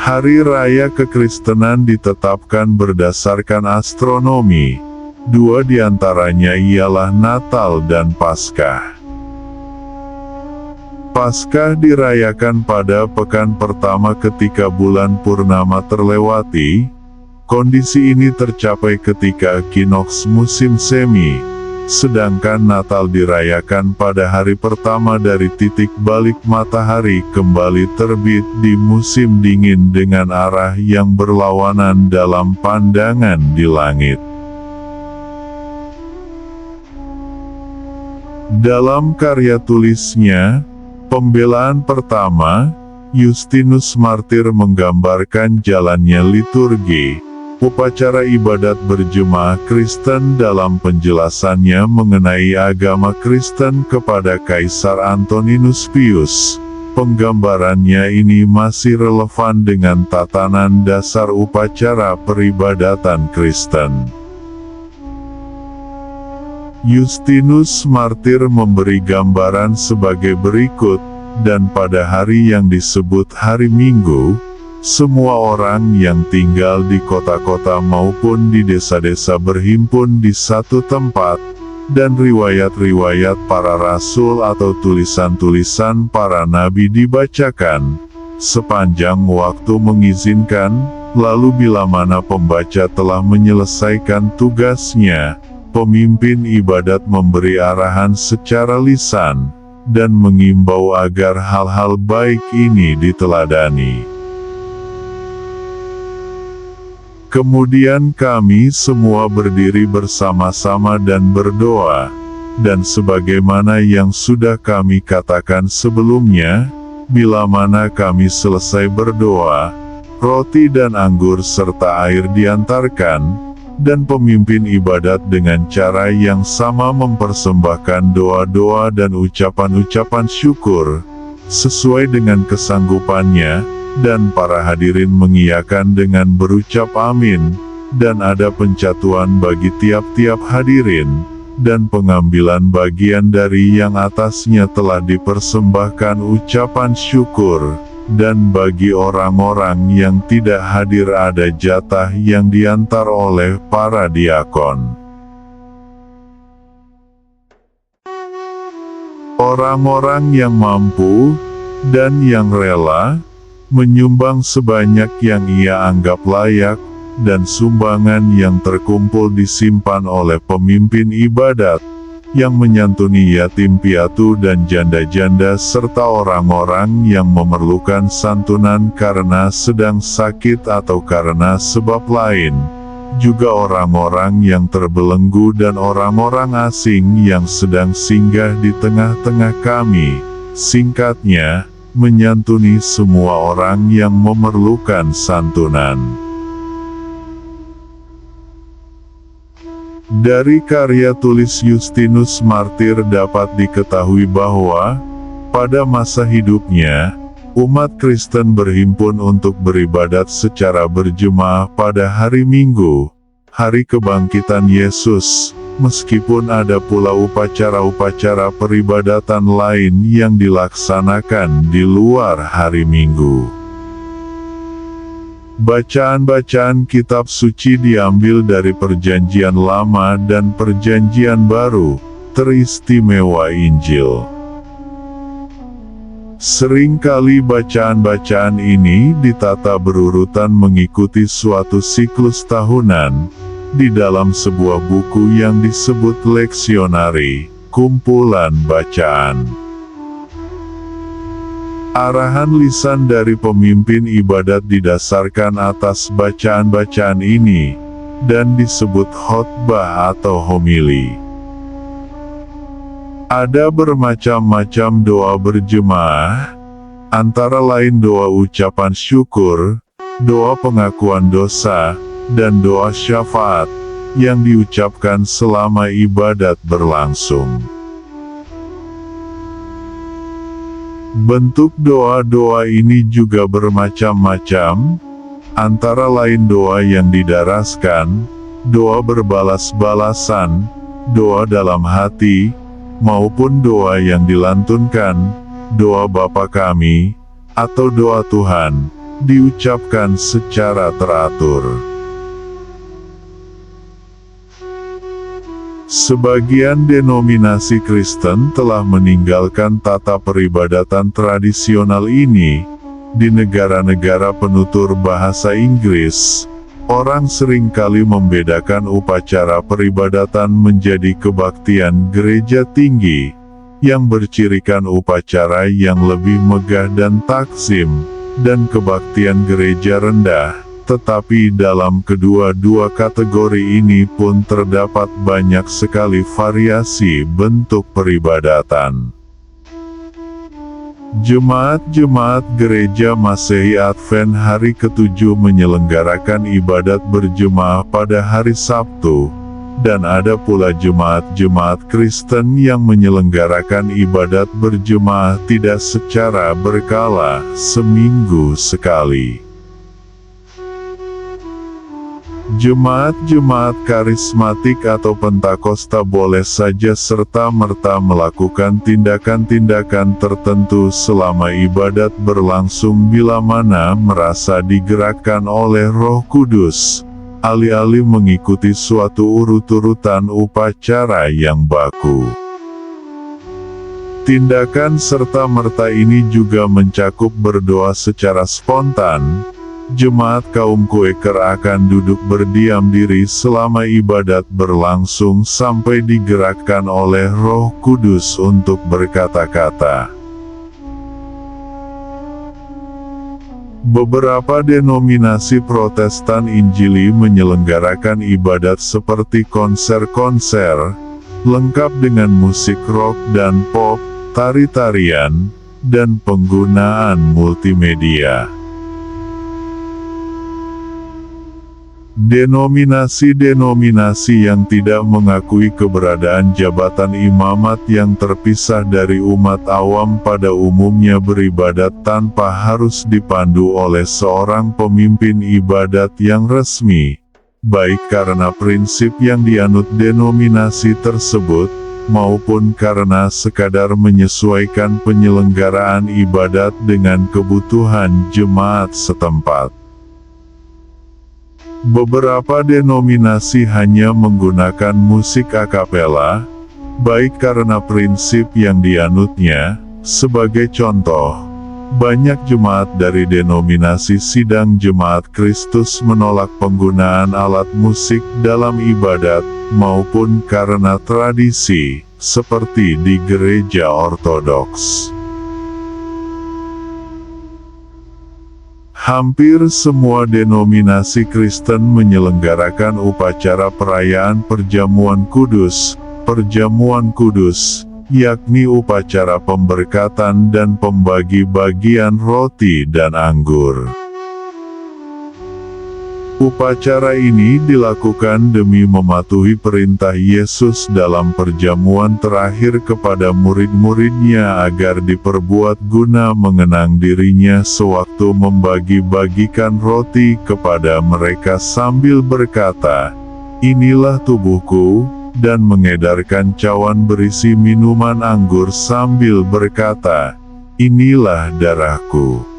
Hari raya kekristenan ditetapkan berdasarkan astronomi. Dua di antaranya ialah Natal dan Paskah. Paskah dirayakan pada pekan pertama ketika bulan purnama terlewati. Kondisi ini tercapai ketika ekinoks musim semi, sedangkan Natal dirayakan pada hari pertama dari titik balik matahari kembali terbit di musim dingin dengan arah yang berlawanan dalam pandangan di langit. Dalam karya tulisnya, Pembelaan Pertama, Justinus Martir menggambarkan jalannya liturgi, upacara ibadat berjemaah Kristen dalam penjelasannya mengenai agama Kristen kepada Kaisar Antoninus Pius. Penggambarannya ini masih relevan dengan tatanan dasar upacara peribadatan Kristen. Justinus Martir memberi gambaran sebagai berikut, dan pada hari yang disebut hari Minggu, semua orang yang tinggal di kota-kota maupun di desa-desa berhimpun di satu tempat, dan riwayat-riwayat para rasul atau tulisan-tulisan para nabi dibacakan, sepanjang waktu mengizinkan, lalu bila mana pembaca telah menyelesaikan tugasnya, pemimpin ibadat memberi arahan secara lisan, dan mengimbau agar hal-hal baik ini diteladani. Kemudian kami semua berdiri bersama-sama dan berdoa, dan sebagaimana yang sudah kami katakan sebelumnya, bila mana kami selesai berdoa, roti dan anggur serta air diantarkan, dan pemimpin ibadat dengan cara yang sama mempersembahkan doa-doa dan ucapan-ucapan syukur, sesuai dengan kesanggupannya, dan para hadirin mengiyakan dengan berucap amin, dan ada pencatuan bagi tiap-tiap hadirin, dan pengambilan bagian dari yang atasnya telah dipersembahkan ucapan syukur. Dan bagi orang-orang yang tidak hadir ada jatah yang diantar oleh para diakon. Orang-orang yang mampu, dan yang rela, menyumbang sebanyak yang ia anggap layak, dan sumbangan yang terkumpul disimpan oleh pemimpin ibadat, yang menyantuni yatim piatu dan janda-janda serta orang-orang yang memerlukan santunan karena sedang sakit atau karena sebab lain, juga orang-orang yang terbelenggu dan orang-orang asing yang sedang singgah di tengah-tengah kami, singkatnya, menyantuni semua orang yang memerlukan santunan. Dari karya tulis Justinus Martir dapat diketahui bahwa, pada masa hidupnya, umat Kristen berhimpun untuk beribadat secara berjemaah pada hari Minggu, hari kebangkitan Yesus, meskipun ada pula upacara-upacara peribadatan lain yang dilaksanakan di luar hari Minggu. Bacaan-bacaan kitab suci diambil dari Perjanjian Lama dan Perjanjian Baru, teristimewa Injil. Seringkali bacaan-bacaan ini ditata berurutan mengikuti suatu siklus tahunan, di dalam sebuah buku yang disebut leksionari, kumpulan bacaan. Arahan lisan dari pemimpin ibadat didasarkan atas bacaan-bacaan ini, dan disebut khotbah atau homili. Ada bermacam-macam doa berjemaah, antara lain doa ucapan syukur, doa pengakuan dosa, dan doa syafaat, yang diucapkan selama ibadat berlangsung. Bentuk doa-doa ini juga bermacam-macam, antara lain doa yang didaraskan, doa berbalas-balasan, doa dalam hati, maupun doa yang dilantunkan, doa Bapa kami, atau doa Tuhan, diucapkan secara teratur. Sebagian denominasi Kristen telah meninggalkan tata peribadatan tradisional ini. Di negara-negara penutur bahasa Inggris, orang seringkali membedakan upacara peribadatan menjadi kebaktian gereja tinggi, yang bercirikan upacara yang lebih megah dan takzim, dan kebaktian gereja rendah. Tetapi dalam kedua-dua kategori ini pun terdapat banyak sekali variasi bentuk peribadatan. Jemaat-jemaat Gereja Masehi Advent hari ke-7 menyelenggarakan ibadat berjemaah pada hari Sabtu, dan ada pula jemaat-jemaat Kristen yang menyelenggarakan ibadat berjemaah tidak secara berkala, seminggu sekali. Jemaat-jemaat karismatik atau Pentakosta boleh saja serta-merta melakukan tindakan-tindakan tertentu selama ibadat berlangsung bila mana merasa digerakkan oleh Roh Kudus, alih-alih mengikuti suatu urut-urutan upacara yang baku. Tindakan serta-merta ini juga mencakup berdoa secara spontan. Jemaat kaum Quaker akan duduk berdiam diri selama ibadat berlangsung sampai digerakkan oleh Roh Kudus untuk berkata-kata. Beberapa denominasi Protestan Injili menyelenggarakan ibadat seperti konser-konser, lengkap dengan musik rock dan pop, tari-tarian, dan penggunaan multimedia. Denominasi-denominasi yang tidak mengakui keberadaan jabatan imamat yang terpisah dari umat awam pada umumnya beribadat tanpa harus dipandu oleh seorang pemimpin ibadat yang resmi, baik karena prinsip yang dianut denominasi tersebut, maupun karena sekadar menyesuaikan penyelenggaraan ibadat dengan kebutuhan jemaat setempat. Beberapa denominasi hanya menggunakan musik akapela, baik karena prinsip yang dianutnya. Sebagai contoh, banyak jemaat dari denominasi Sidang Jemaat Kristus menolak penggunaan alat musik dalam ibadat, maupun karena tradisi, seperti di gereja Ortodoks. Hampir semua denominasi Kristen menyelenggarakan upacara perayaan Perjamuan Kudus, yakni upacara pemberkatan dan pembagi-bagian roti dan anggur. Upacara ini dilakukan demi mematuhi perintah Yesus dalam perjamuan terakhir kepada murid-muridnya agar diperbuat guna mengenang dirinya sewaktu membagi-bagikan roti kepada mereka sambil berkata, "Inilah tubuhku," dan mengedarkan cawan berisi minuman anggur sambil berkata, "Inilah darahku."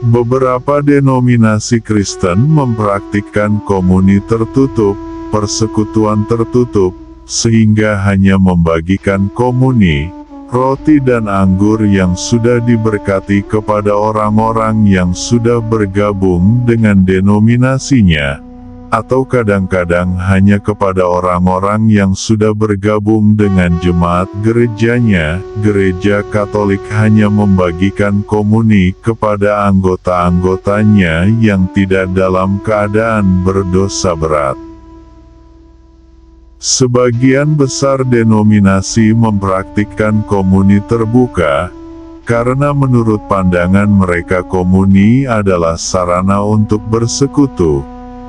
Beberapa denominasi Kristen mempraktikkan komuni tertutup, persekutuan tertutup, sehingga hanya membagikan komuni, roti dan anggur yang sudah diberkati kepada orang-orang yang sudah bergabung dengan denominasinya, atau kadang-kadang hanya kepada orang-orang yang sudah bergabung dengan jemaat gerejanya. Gereja Katolik hanya membagikan komuni kepada anggota-anggotanya yang tidak dalam keadaan berdosa berat. Sebagian besar denominasi mempraktikkan komuni terbuka, karena menurut pandangan mereka komuni adalah sarana untuk bersekutu,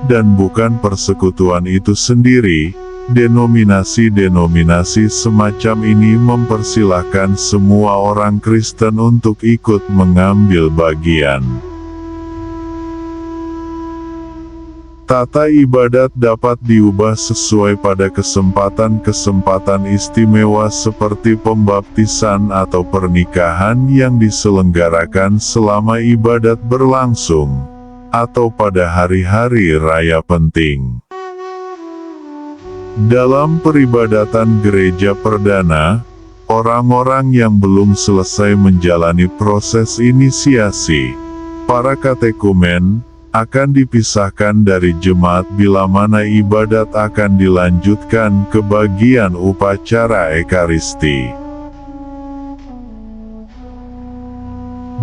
dan bukan persekutuan itu sendiri. Denominasi-denominasi semacam ini mempersilahkan semua orang Kristen untuk ikut mengambil bagian. Tata ibadat dapat diubah sesuai pada kesempatan-kesempatan istimewa seperti pembaptisan atau pernikahan yang diselenggarakan selama ibadat berlangsung, atau pada hari-hari raya penting. Dalam peribadatan gereja perdana, orang-orang yang belum selesai menjalani proses inisiasi, para katekumen, akan dipisahkan dari jemaat bila mana ibadat akan dilanjutkan ke bagian upacara Ekaristi.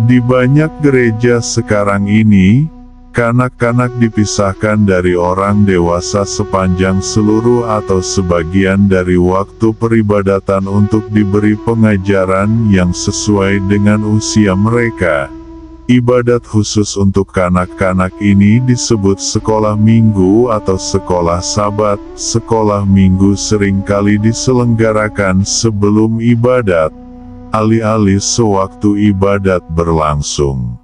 Di banyak gereja sekarang ini, kanak-kanak dipisahkan dari orang dewasa sepanjang seluruh atau sebagian dari waktu peribadatan untuk diberi pengajaran yang sesuai dengan usia mereka. Ibadat khusus untuk kanak-kanak ini disebut sekolah minggu atau sekolah sabat. Sekolah minggu seringkali diselenggarakan sebelum ibadat, alih-alih sewaktu ibadat berlangsung.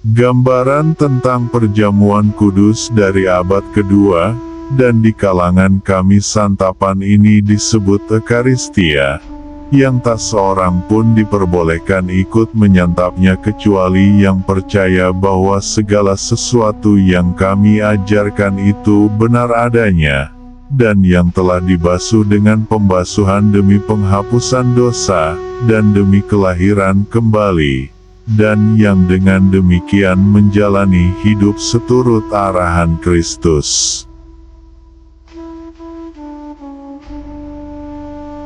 Gambaran tentang perjamuan kudus dari abad kedua, dan di kalangan kami santapan ini disebut Ekaristia, yang tak seorang pun diperbolehkan ikut menyantapnya kecuali yang percaya bahwa segala sesuatu yang kami ajarkan itu benar adanya, dan yang telah dibasuh dengan pembasuhan demi penghapusan dosa, dan demi kelahiran kembali, dan yang dengan demikian menjalani hidup seturut arahan Kristus.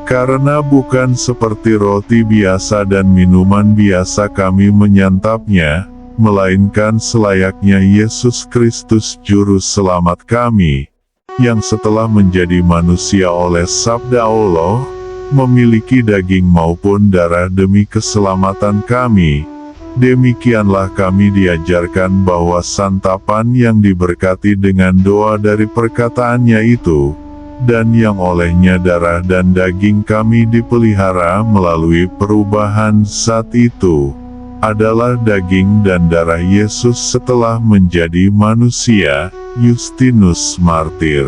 Karena bukan seperti roti biasa dan minuman biasa kami menyantapnya, melainkan selayaknya Yesus Kristus Juru Selamat kami, yang setelah menjadi manusia oleh sabda Allah, memiliki daging maupun darah demi keselamatan kami. Demikianlah kami diajarkan bahwa santapan yang diberkati dengan doa dari perkataannya itu, dan yang olehnya darah dan daging kami dipelihara melalui perubahan zat itu, adalah daging dan darah Yesus setelah menjadi manusia. Justinus Martir.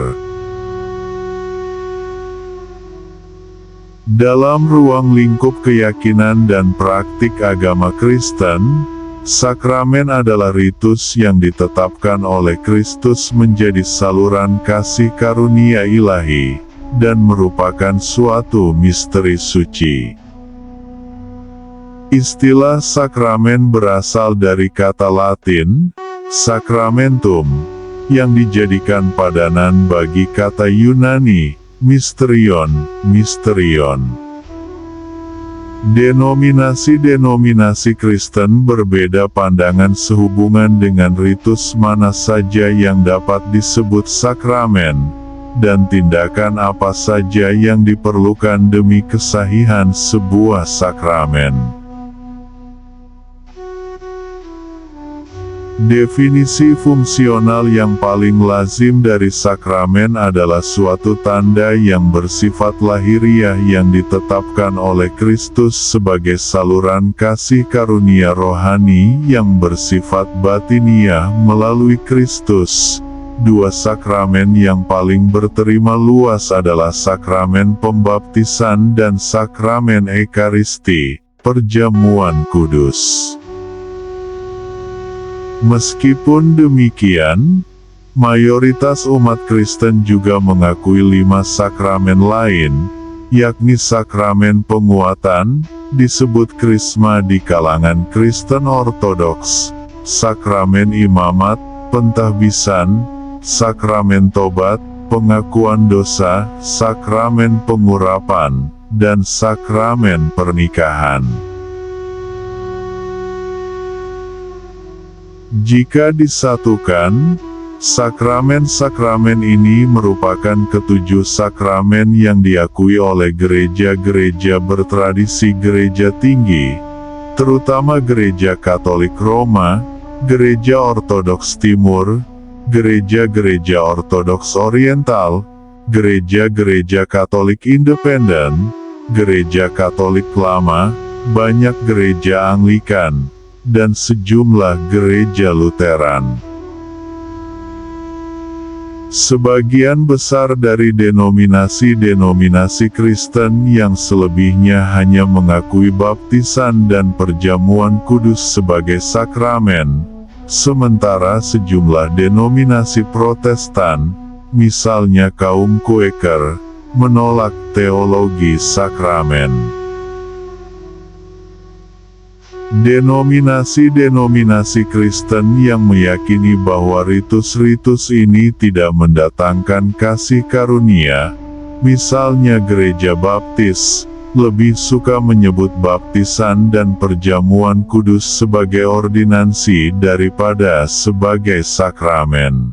Dalam ruang lingkup keyakinan dan praktik agama Kristen, sakramen adalah ritus yang ditetapkan oleh Kristus menjadi saluran kasih karunia ilahi, dan merupakan suatu misteri suci. Istilah sakramen berasal dari kata Latin, sacramentum, yang dijadikan padanan bagi kata Yunani, misterion. Denominasi-denominasi Kristen berbeda pandangan sehubungan dengan ritus mana saja yang dapat disebut sakramen, dan tindakan apa saja yang diperlukan demi kesahihan sebuah sakramen. Definisi fungsional yang paling lazim dari sakramen adalah suatu tanda yang bersifat lahiriah yang ditetapkan oleh Kristus sebagai saluran kasih karunia rohani yang bersifat batiniah melalui Kristus. Dua sakramen yang paling berterima luas adalah sakramen pembaptisan dan sakramen Ekaristi, perjamuan kudus. Meskipun demikian, mayoritas umat Kristen juga mengakui 5 sakramen lain, yakni sakramen penguatan, disebut krisma di kalangan Kristen Ortodoks, sakramen imamat, pentahbisan, sakramen tobat, pengakuan dosa, sakramen pengurapan, dan sakramen pernikahan. Jika disatukan, sakramen-sakramen ini merupakan ketujuh sakramen yang diakui oleh gereja-gereja bertradisi gereja tinggi, terutama Gereja Katolik Roma, Gereja Ortodoks Timur, Gereja-gereja Ortodoks Oriental, Gereja-gereja Katolik Independen, Gereja Katolik Lama, banyak gereja Anglikan, dan sejumlah gereja Lutheran. Sebagian besar dari denominasi-denominasi Kristen yang selebihnya hanya mengakui baptisan dan perjamuan kudus sebagai sakramen, sementara sejumlah denominasi Protestan, misalnya kaum Quaker, menolak teologi sakramen. Denominasi-denominasi Kristen yang meyakini bahwa ritus-ritus ini tidak mendatangkan kasih karunia, misalnya gereja baptis, lebih suka menyebut baptisan dan perjamuan kudus sebagai ordinansi daripada sebagai sakramen.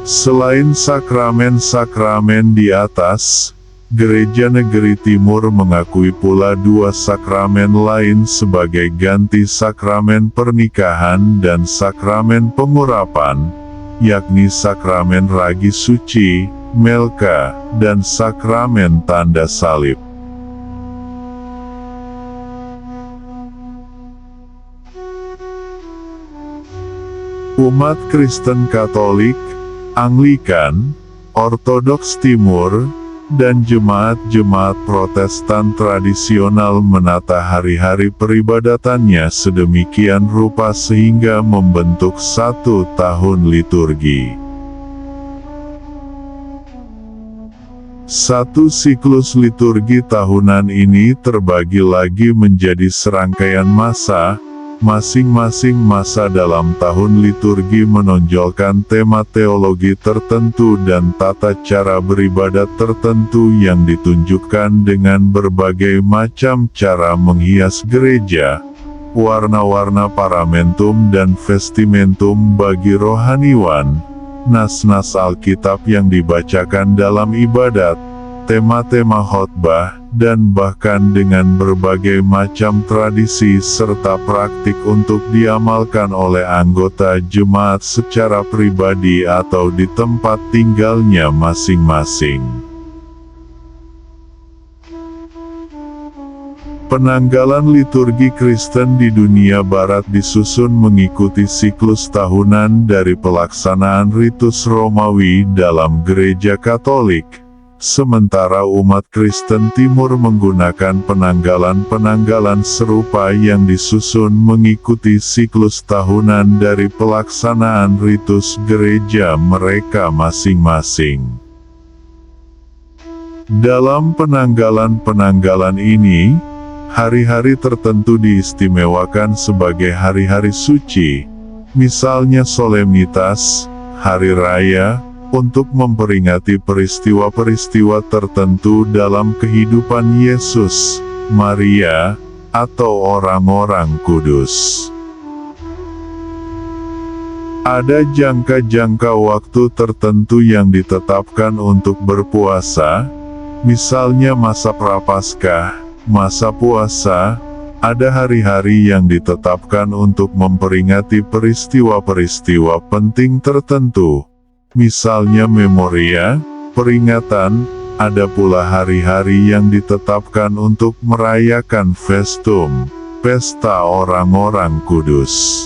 Selain sakramen-sakramen di atas, Gereja Negeri Timur mengakui pula dua sakramen lain sebagai ganti sakramen pernikahan dan sakramen pengurapan, yakni sakramen ragi suci, melka, dan sakramen tanda salib. Umat Kristen Katolik, Anglikan, Ortodoks Timur, dan jemaat-jemaat Protestan tradisional menata hari-hari peribadatannya sedemikian rupa sehingga membentuk satu tahun liturgi. Satu siklus liturgi tahunan ini terbagi lagi menjadi serangkaian masa. Masing-masing masa dalam tahun liturgi menonjolkan tema teologi tertentu dan tata cara beribadat tertentu yang ditunjukkan dengan berbagai macam cara menghias gereja, warna-warna paramentum dan vestimentum bagi rohaniwan, nas-nas Alkitab yang dibacakan dalam ibadat, tema-tema khotbah, dan bahkan dengan berbagai macam tradisi serta praktik untuk diamalkan oleh anggota jemaat secara pribadi atau di tempat tinggalnya masing-masing. Penanggalan liturgi Kristen di dunia barat disusun mengikuti siklus tahunan dari pelaksanaan ritus Romawi dalam Gereja Katolik. Sementara umat Kristen Timur menggunakan penanggalan-penanggalan serupa yang disusun mengikuti siklus tahunan dari pelaksanaan ritus gereja mereka masing-masing. Dalam penanggalan-penanggalan ini, hari-hari tertentu diistimewakan sebagai hari-hari suci, misalnya solemnitas, hari raya, untuk memperingati peristiwa-peristiwa tertentu dalam kehidupan Yesus, Maria, atau orang-orang kudus. Ada jangka-jangka waktu tertentu yang ditetapkan untuk berpuasa, misalnya masa Prapaskah, masa puasa. Ada hari-hari yang ditetapkan untuk memperingati peristiwa-peristiwa penting tertentu. Misalnya Memoria, peringatan, ada pula hari-hari yang ditetapkan untuk merayakan Festum, pesta orang-orang kudus.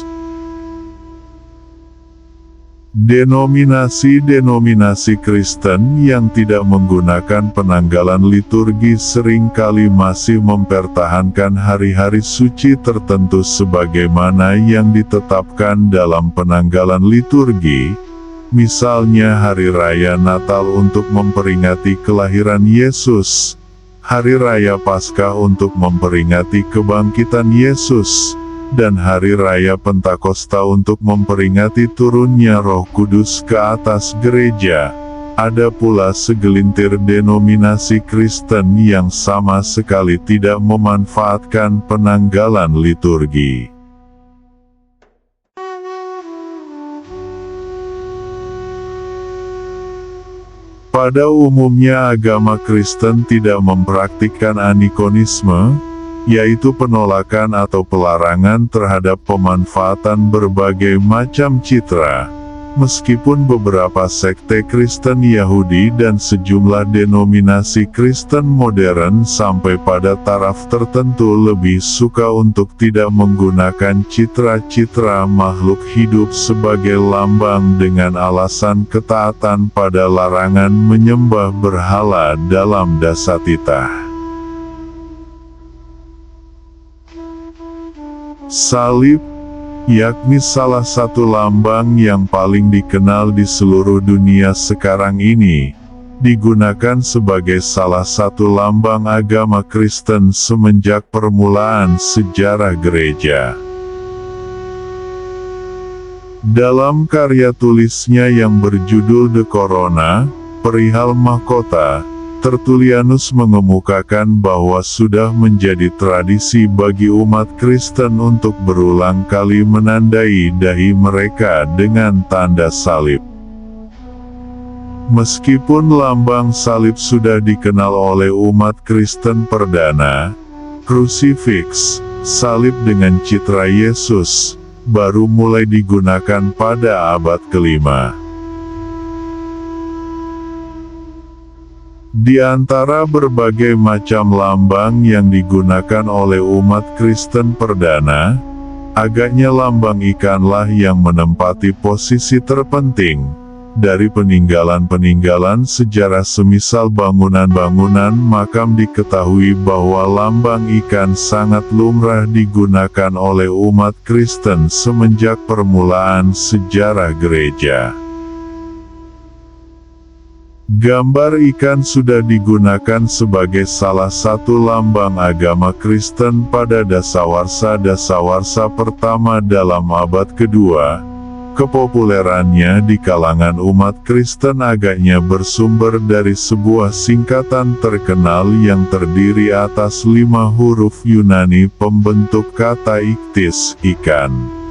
Denominasi-denominasi Kristen yang tidak menggunakan penanggalan liturgi seringkali masih mempertahankan hari-hari suci tertentu sebagaimana yang ditetapkan dalam penanggalan liturgi. Misalnya Hari Raya Natal untuk memperingati kelahiran Yesus, Hari Raya Paskah untuk memperingati kebangkitan Yesus, dan Hari Raya Pentakosta untuk memperingati turunnya Roh Kudus ke atas gereja. Ada pula segelintir denominasi Kristen yang sama sekali tidak memanfaatkan penanggalan liturgi. Pada umumnya agama Kristen tidak mempraktikkan anikonisme, yaitu penolakan atau pelarangan terhadap pemanfaatan berbagai macam citra, Meskipun beberapa sekte Kristen Yahudi dan sejumlah denominasi Kristen modern sampai pada taraf tertentu lebih suka untuk tidak menggunakan citra-citra makhluk hidup sebagai lambang dengan alasan ketaatan pada larangan menyembah berhala dalam Dasatita. Salib, yakni salah satu lambang yang paling dikenal di seluruh dunia sekarang ini, digunakan sebagai salah satu lambang agama Kristen semenjak permulaan sejarah gereja. Dalam karya tulisnya yang berjudul The Corona, perihal mahkota, Tertullianus mengemukakan bahwa sudah menjadi tradisi bagi umat Kristen untuk berulang kali menandai dahi mereka dengan tanda salib. Meskipun lambang salib sudah dikenal oleh umat Kristen perdana, krusifiks, salib dengan citra Yesus, baru mulai digunakan pada abad ke-5. Di antara berbagai macam lambang yang digunakan oleh umat Kristen perdana, agaknya lambang ikanlah yang menempati posisi terpenting. Dari peninggalan-peninggalan sejarah semisal bangunan-bangunan makam diketahui bahwa lambang ikan sangat lumrah digunakan oleh umat Kristen semenjak permulaan sejarah gereja. Gambar ikan sudah digunakan sebagai salah satu lambang agama Kristen pada dasawarsa-dasawarsa pertama dalam abad kedua. Kepopulerannya di kalangan umat Kristen agaknya bersumber dari sebuah singkatan terkenal yang terdiri atas 5 huruf Yunani pembentuk kata ichthys, ikan.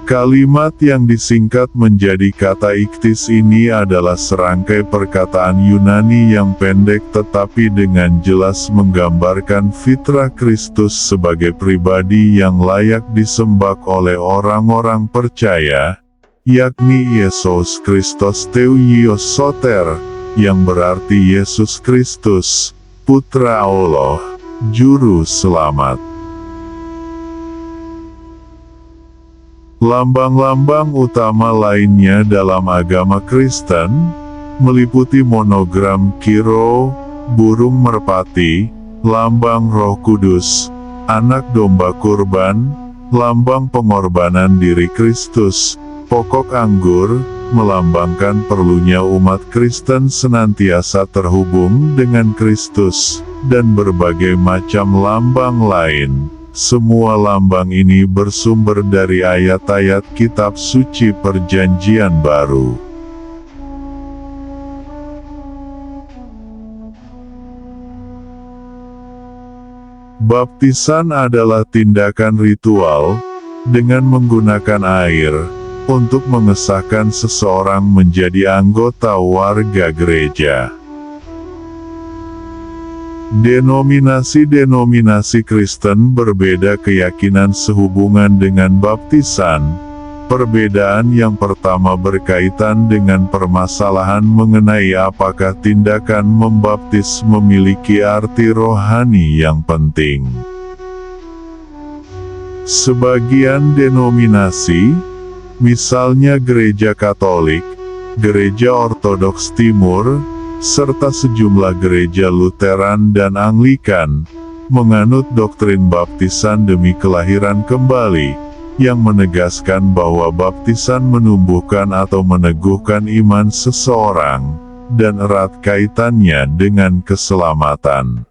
Kalimat yang disingkat menjadi kata ichthys ini adalah serangkai perkataan Yunani yang pendek tetapi dengan jelas menggambarkan fitrah Kristus sebagai pribadi yang layak disembah oleh orang-orang percaya, yakni Yesus Kristus Theoios Soter, yang berarti Yesus Kristus, Putra Allah, Juru Selamat. Lambang-lambang utama lainnya dalam agama Kristen, meliputi monogram Kiro, burung merpati, lambang Roh Kudus, anak domba kurban, lambang pengorbanan diri Kristus, pokok anggur, melambangkan perlunya umat Kristen senantiasa terhubung dengan Kristus, dan berbagai macam lambang lain. Semua lambang ini bersumber dari ayat-ayat kitab suci Perjanjian Baru. Baptisan adalah tindakan ritual, dengan menggunakan air, untuk mengesahkan seseorang menjadi anggota warga gereja. Denominasi-denominasi Kristen berbeda keyakinan sehubungan dengan baptisan. Perbedaan yang pertama berkaitan dengan permasalahan mengenai apakah tindakan membaptis memiliki arti rohani yang penting. Sebagian denominasi, misalnya Gereja Katolik, Gereja Ortodoks Timur, serta sejumlah gereja Lutheran dan Anglikan, menganut doktrin baptisan demi kelahiran kembali, yang menegaskan bahwa baptisan menumbuhkan atau meneguhkan iman seseorang, dan erat kaitannya dengan keselamatan.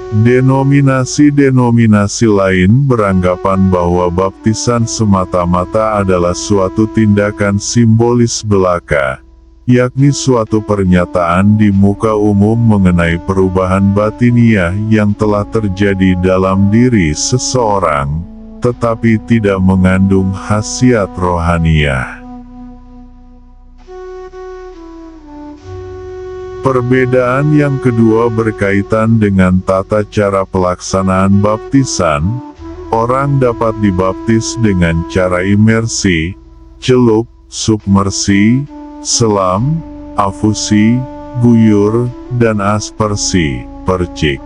Denominasi-denominasi lain beranggapan bahwa baptisan semata-mata adalah suatu tindakan simbolis belaka, yakni suatu pernyataan di muka umum mengenai perubahan batiniah yang telah terjadi dalam diri seseorang, tetapi tidak mengandung khasiat rohaniah. Perbedaan yang kedua berkaitan dengan tata cara pelaksanaan baptisan. orang dapat dibaptis dengan cara imersi, celup, submersi, selam, afusi, guyur, dan aspersi, percik.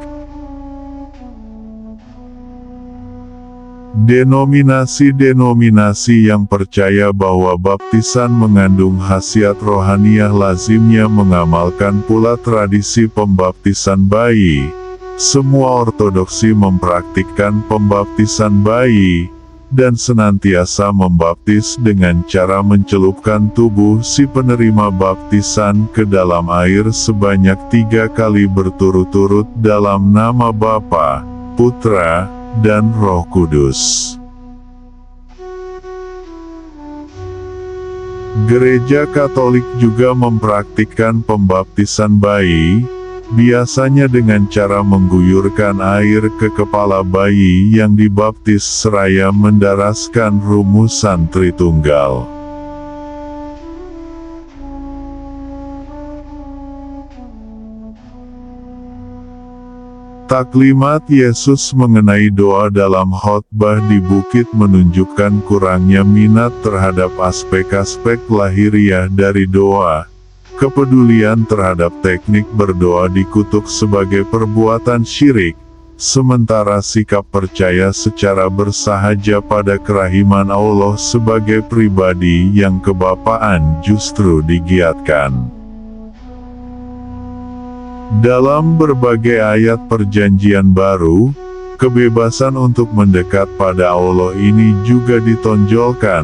Denominasi-denominasi yang percaya bahwa baptisan mengandung khasiat rohaniah lazimnya mengamalkan pula tradisi pembaptisan bayi. Semua ortodoksi mempraktikkan pembaptisan bayi, dan senantiasa membaptis dengan cara mencelupkan tubuh si penerima baptisan ke dalam air sebanyak 3 kali berturut-turut dalam nama Bapa, Putra, dan Roh Kudus. Gereja Katolik juga mempraktikkan pembaptisan bayi, biasanya dengan cara mengguyurkan air ke kepala bayi yang dibaptis seraya mendaraskan rumusan Tritunggal. Taklimat Yesus mengenai doa dalam khotbah di bukit menunjukkan kurangnya minat terhadap aspek-aspek lahiriah dari doa. Kepedulian terhadap teknik berdoa dikutuk sebagai perbuatan syirik, sementara sikap percaya secara bersahaja pada kerahiman Allah sebagai pribadi yang kebapaan justru digiatkan. Dalam berbagai ayat Perjanjian Baru, kebebasan untuk mendekat pada Allah ini juga ditonjolkan.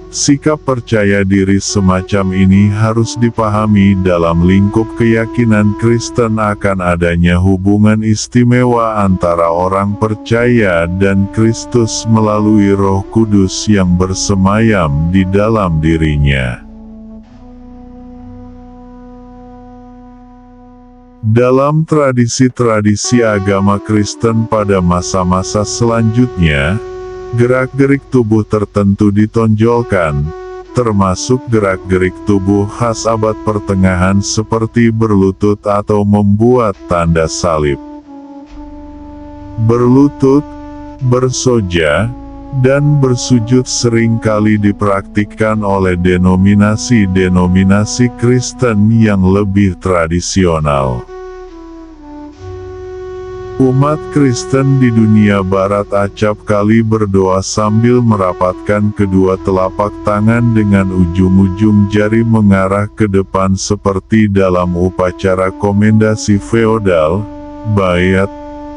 Sikap percaya diri semacam ini harus dipahami dalam lingkup keyakinan Kristen akan adanya hubungan istimewa antara orang percaya dan Kristus melalui Roh Kudus yang bersemayam di dalam dirinya. Dalam tradisi-tradisi agama Kristen pada masa-masa selanjutnya, gerak-gerik tubuh tertentu ditonjolkan, termasuk gerak-gerik tubuh khas abad pertengahan seperti berlutut atau membuat tanda salib. Berlutut, bersoja, dan bersujud seringkali dipraktikkan oleh denominasi-denominasi Kristen yang lebih tradisional. Umat Kristen di dunia barat acap kali berdoa sambil merapatkan kedua telapak tangan dengan ujung-ujung jari mengarah ke depan seperti dalam upacara komendasi feodal, bayat.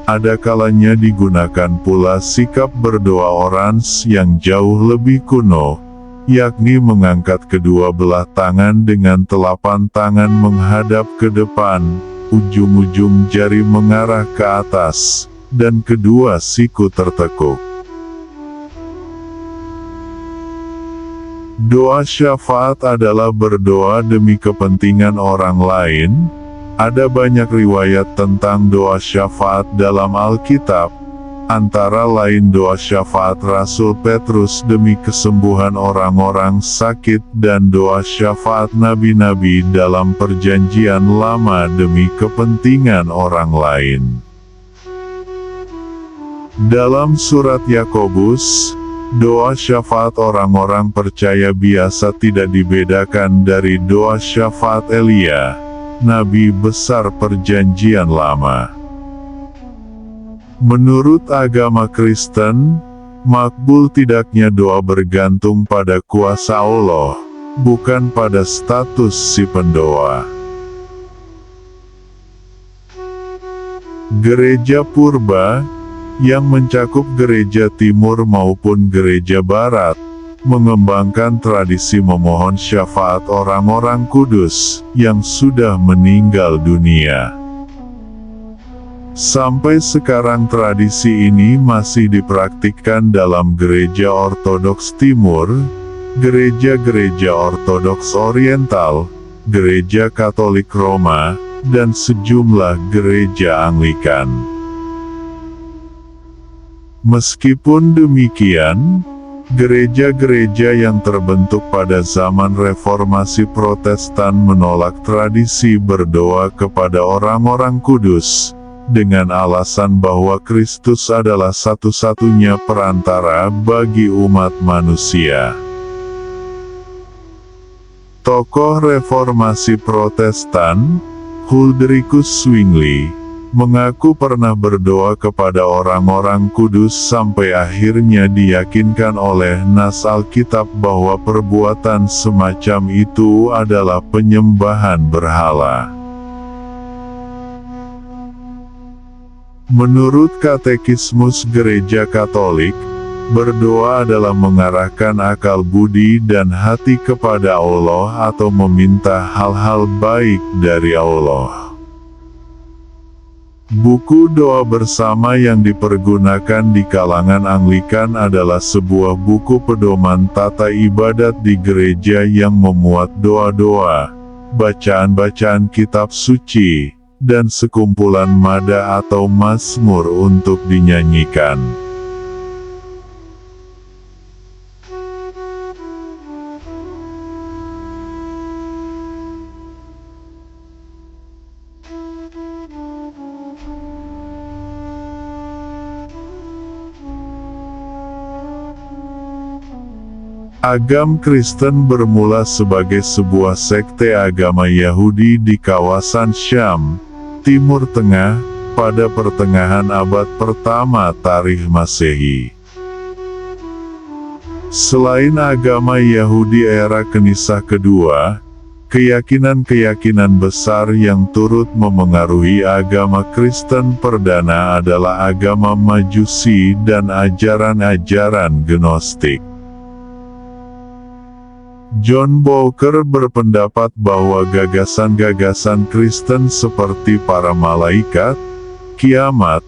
Ada kalanya digunakan pula sikap berdoa orans yang jauh lebih kuno, yakni mengangkat kedua belah tangan dengan telapak tangan menghadap ke depan, ujung-ujung jari mengarah ke atas, dan kedua siku tertekuk. Doa syafaat adalah berdoa demi kepentingan orang lain. Ada banyak riwayat tentang doa syafaat dalam Alkitab, antara lain doa syafaat Rasul Petrus demi kesembuhan orang-orang sakit dan doa syafaat nabi-nabi dalam Perjanjian Lama demi kepentingan orang lain. Dalam surat Yakobus, doa syafaat orang-orang percaya biasa tidak dibedakan dari doa syafaat Elia, Nabi besar Perjanjian Lama. Menurut agama Kristen, makbul tidaknya doa bergantung pada kuasa Allah, bukan pada status si pendoa. Gereja Purba, yang mencakup gereja timur maupun gereja barat, mengembangkan tradisi memohon syafaat orang-orang kudus yang sudah meninggal dunia. Sampai sekarang tradisi ini masih dipraktikkan dalam gereja Ortodoks Timur, gereja-gereja Ortodoks Oriental, gereja Katolik Roma, dan sejumlah gereja Anglikan. Meskipun demikian, gereja-gereja yang terbentuk pada zaman Reformasi Protestan menolak tradisi berdoa kepada orang-orang kudus, dengan alasan bahwa Kristus adalah satu-satunya perantara bagi umat manusia. Tokoh reformasi Protestan, Huldricus Zwingli, mengaku pernah berdoa kepada orang-orang kudus sampai akhirnya diyakinkan oleh nas Alkitab bahwa perbuatan semacam itu adalah penyembahan berhala. Menurut Katekismus Gereja Katolik, berdoa adalah mengarahkan akal budi dan hati kepada Allah atau meminta hal-hal baik dari Allah. Buku doa bersama yang dipergunakan di kalangan Anglikan adalah sebuah buku pedoman tata ibadat di gereja yang memuat doa-doa, bacaan-bacaan kitab suci, dan sekumpulan nada atau mazmur untuk dinyanyikan. Agama Kristen bermula sebagai sebuah sekte agama Yahudi di kawasan Syam, Timur Tengah, pada pertengahan abad pertama Tarikh Masehi. Selain agama Yahudi era Kenisah kedua, keyakinan-keyakinan besar yang turut memengaruhi agama Kristen perdana adalah agama Majusi dan ajaran-ajaran Gnostik. John Bowker berpendapat bahwa gagasan-gagasan Kristen seperti para malaikat, kiamat,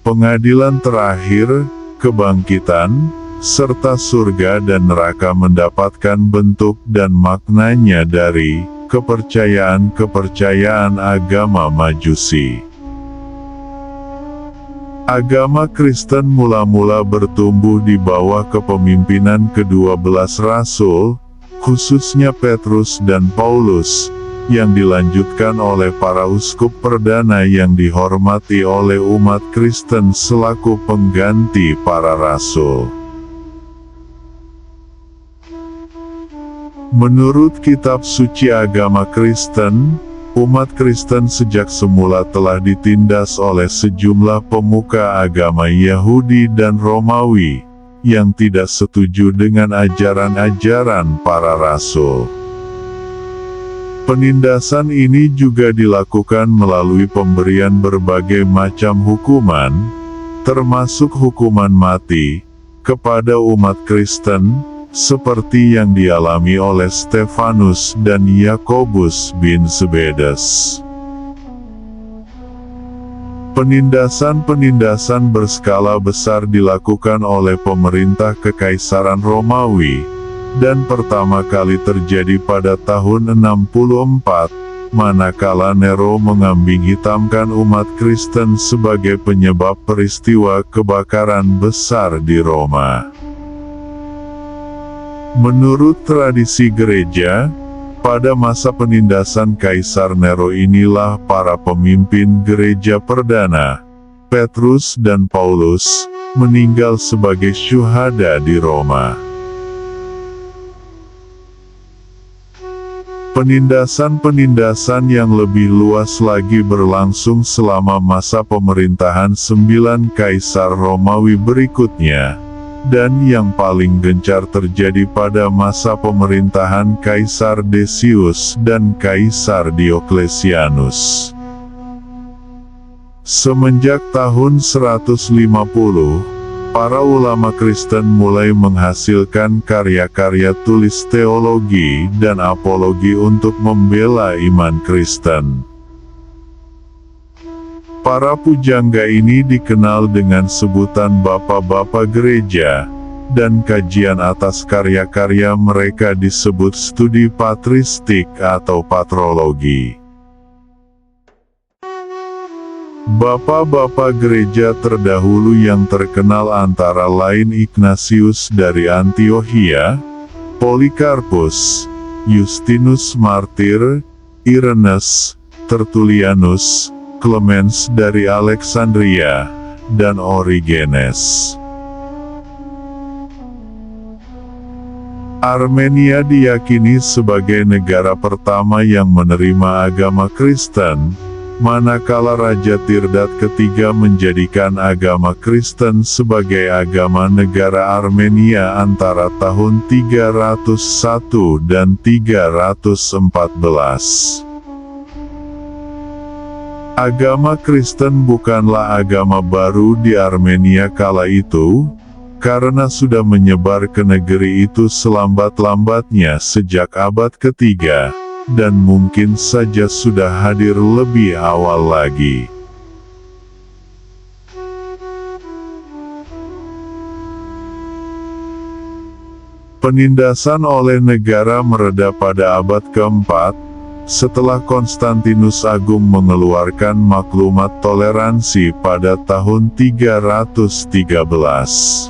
pengadilan terakhir, kebangkitan, serta surga dan neraka mendapatkan bentuk dan maknanya dari kepercayaan-kepercayaan agama Majusi. Agama Kristen mula-mula bertumbuh di bawah kepemimpinan ke-12 rasul, khususnya Petrus dan Paulus, yang dilanjutkan oleh para uskup perdana yang dihormati oleh umat Kristen selaku pengganti para rasul. Menurut kitab suci agama Kristen, umat Kristen sejak semula telah ditindas oleh sejumlah pemuka agama Yahudi dan Romawi, yang tidak setuju dengan ajaran-ajaran para rasul. Penindasan ini juga dilakukan melalui pemberian berbagai macam hukuman, termasuk hukuman mati, kepada umat Kristen, seperti yang dialami oleh Stefanus dan Yakobus bin Zebedes. Penindasan-penindasan berskala besar dilakukan oleh pemerintah Kekaisaran Romawi, dan pertama kali terjadi pada tahun 64, manakala Nero mengambing hitamkan umat Kristen sebagai penyebab peristiwa kebakaran besar di Roma. Menurut tradisi gereja, pada masa penindasan Kaisar Nero inilah para pemimpin gereja perdana, Petrus dan Paulus, meninggal sebagai syuhada di Roma. Penindasan-penindasan yang lebih luas lagi berlangsung selama masa pemerintahan 9 Kaisar Romawi berikutnya, dan yang paling gencar terjadi pada masa pemerintahan Kaisar Decius dan Kaisar Dioklesianus. Semenjak tahun 150, para ulama Kristen mulai menghasilkan karya-karya tulis teologi dan apologi untuk membela iman Kristen. Para pujangga ini dikenal dengan sebutan Bapak-Bapak Gereja, dan kajian atas karya-karya mereka disebut studi patristik atau patrologi. Bapak-bapak gereja terdahulu yang terkenal antara lain Ignatius dari Antiokhia, Polikarpus, Justinus Martir, Irenaeus, Tertullianus, Clemens dari Alexandria, dan Origenes. Armenia diyakini sebagai negara pertama yang menerima agama Kristen, manakala Raja Tirdat ketiga menjadikan agama Kristen sebagai agama negara Armenia antara tahun 301 dan 314. Agama Kristen bukanlah agama baru di Armenia kala itu, karena sudah menyebar ke negeri itu selambat-lambatnya sejak abad ketiga, dan mungkin saja sudah hadir lebih awal lagi. Penindasan oleh negara mereda pada abad keempat, setelah Konstantinus Agung mengeluarkan maklumat toleransi pada tahun 313.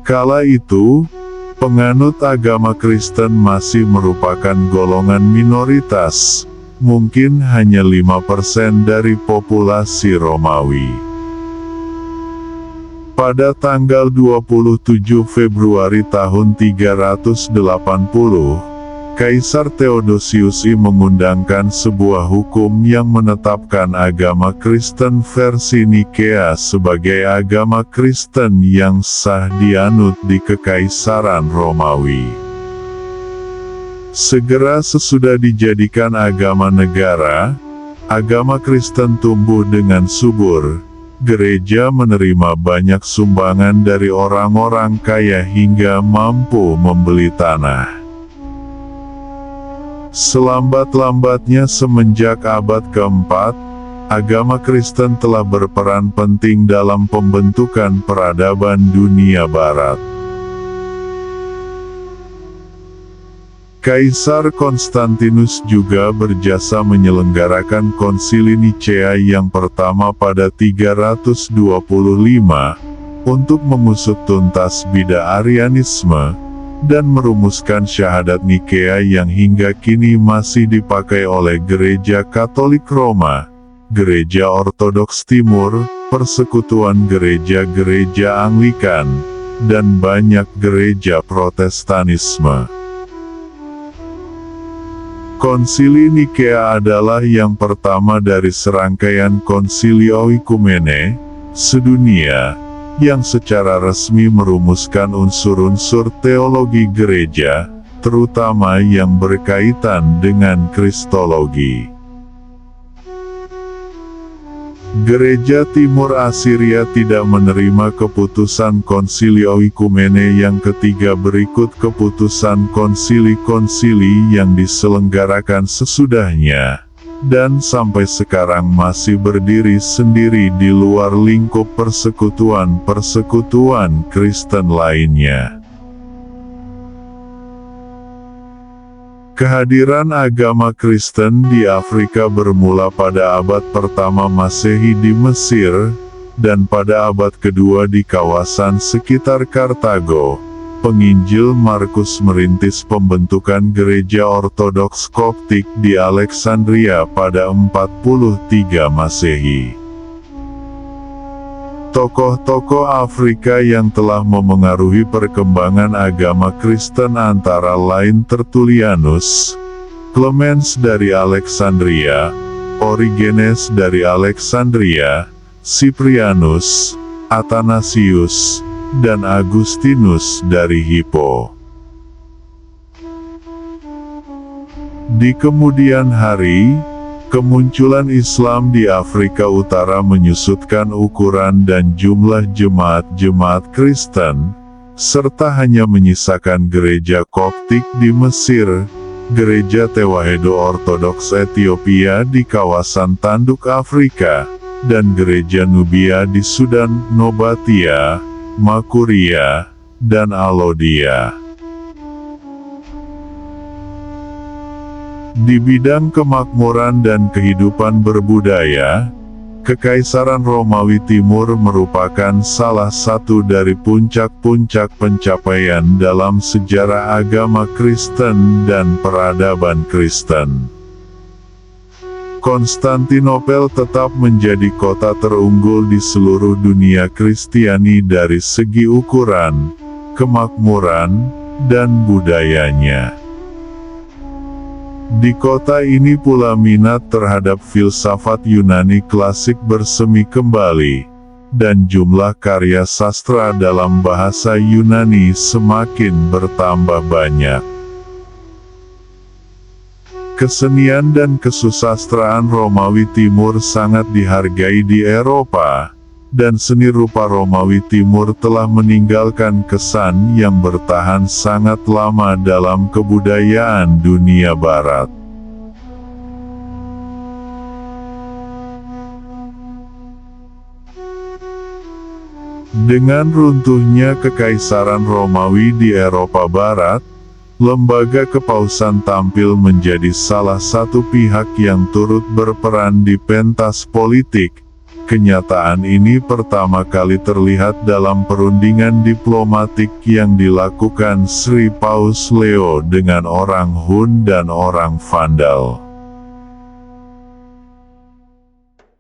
Kala itu, penganut agama Kristen masih merupakan golongan minoritas, mungkin hanya 5% dari populasi Romawi. Pada tanggal 27 Februari tahun 380, Kaisar Theodosius I mengundangkan sebuah hukum yang menetapkan agama Kristen versi Nikea sebagai agama Kristen yang sah dianut di Kekaisaran Romawi. Segera sesudah dijadikan agama negara, agama Kristen tumbuh dengan subur. Gereja menerima banyak sumbangan dari orang-orang kaya hingga mampu membeli tanah. Selambat-lambatnya semenjak abad keempat, agama Kristen telah berperan penting dalam pembentukan peradaban dunia barat. Kaisar Konstantinus juga berjasa menyelenggarakan Konsili Nicea yang pertama pada 325, untuk mengusut tuntas bidah Arianisme, dan merumuskan syahadat Nikea yang hingga kini masih dipakai oleh Gereja Katolik Roma, Gereja Ortodoks Timur, Persekutuan Gereja-Gereja Anglikan, dan banyak gereja Protestanisme. Konsili Nikea adalah yang pertama dari serangkaian konsili oikumene sedunia, yang secara resmi merumuskan unsur-unsur teologi gereja, terutama yang berkaitan dengan Kristologi. Gereja Timur Asiria tidak menerima keputusan konsili oikumene yang ketiga berikut keputusan konsili-konsili yang diselenggarakan sesudahnya, dan sampai sekarang masih berdiri sendiri di luar lingkup persekutuan-persekutuan Kristen lainnya. Kehadiran agama Kristen di Afrika bermula pada abad pertama Masehi di Mesir, dan pada abad kedua di kawasan sekitar Kartago. Penginjil Markus merintis pembentukan gereja Ortodoks Koptik di Alexandria pada 43 Masehi. Tokoh-tokoh Afrika yang telah memengaruhi perkembangan agama Kristen antara lain Tertullianus, Clemens dari Alexandria, Origenes dari Alexandria, Cyprianus, Athanasius, dan Agustinus dari Hippo. Di kemudian hari, kemunculan Islam di Afrika Utara menyusutkan ukuran dan jumlah jemaat-jemaat Kristen, serta hanya menyisakan gereja Koptik di Mesir, gereja Tewahedo Ortodoks Ethiopia di kawasan tanduk Afrika, dan gereja Nubia di Sudan, Nobatia, Makuria, dan Alodia. Di bidang kemakmuran dan kehidupan berbudaya, Kekaisaran Romawi Timur merupakan salah satu dari puncak-puncak pencapaian dalam sejarah agama Kristen dan peradaban Kristen. Konstantinopel tetap menjadi kota terunggul di seluruh dunia Kristiani dari segi ukuran, kemakmuran, dan budayanya. Di kota ini pula minat terhadap filsafat Yunani klasik bersemi kembali, dan jumlah karya sastra dalam bahasa Yunani semakin bertambah banyak. Kesenian dan kesusastraan Romawi Timur sangat dihargai di Eropa, dan seni rupa Romawi Timur telah meninggalkan kesan yang bertahan sangat lama dalam kebudayaan dunia Barat. Dengan runtuhnya Kekaisaran Romawi di Eropa Barat, lembaga kepausan tampil menjadi salah satu pihak yang turut berperan di pentas politik. Kenyataan ini pertama kali terlihat dalam perundingan diplomatik yang dilakukan Sri Paus Leo dengan orang Hun dan orang Vandal.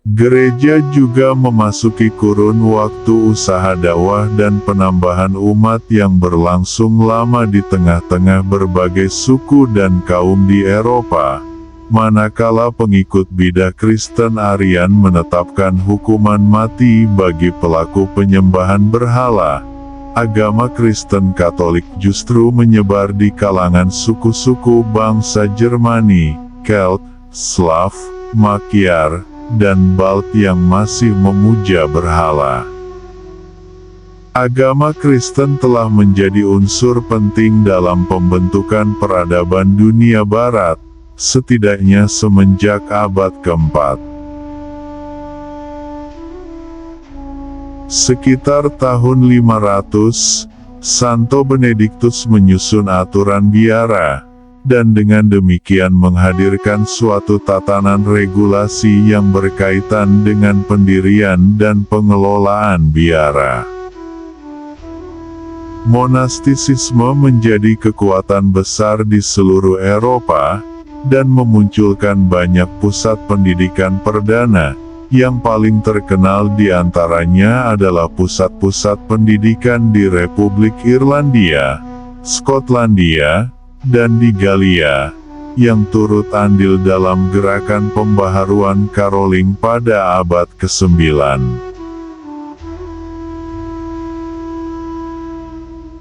Gereja juga memasuki kurun waktu usaha dakwah dan penambahan umat yang berlangsung lama di tengah-tengah berbagai suku dan kaum di Eropa, manakala pengikut bidah Kristen Arian menetapkan hukuman mati bagi pelaku penyembahan berhala. Agama Kristen Katolik justru menyebar di kalangan suku-suku bangsa Jermani, Celt, Slav, Magyar, dan Balt yang masih memuja berhala. Agama Kristen telah menjadi unsur penting dalam pembentukan peradaban dunia Barat, setidaknya semenjak abad keempat. Sekitar tahun 500, Santo Benediktus menyusun aturan biara, dan dengan demikian menghadirkan suatu tatanan regulasi yang berkaitan dengan pendirian dan pengelolaan biara. Monastisisme menjadi kekuatan besar di seluruh Eropa, dan memunculkan banyak pusat pendidikan perdana, yang paling terkenal di antaranya adalah pusat-pusat pendidikan di Republik Irlandia, Skotlandia, dan di Galia, yang turut andil dalam gerakan pembaharuan Karoling pada abad ke-9.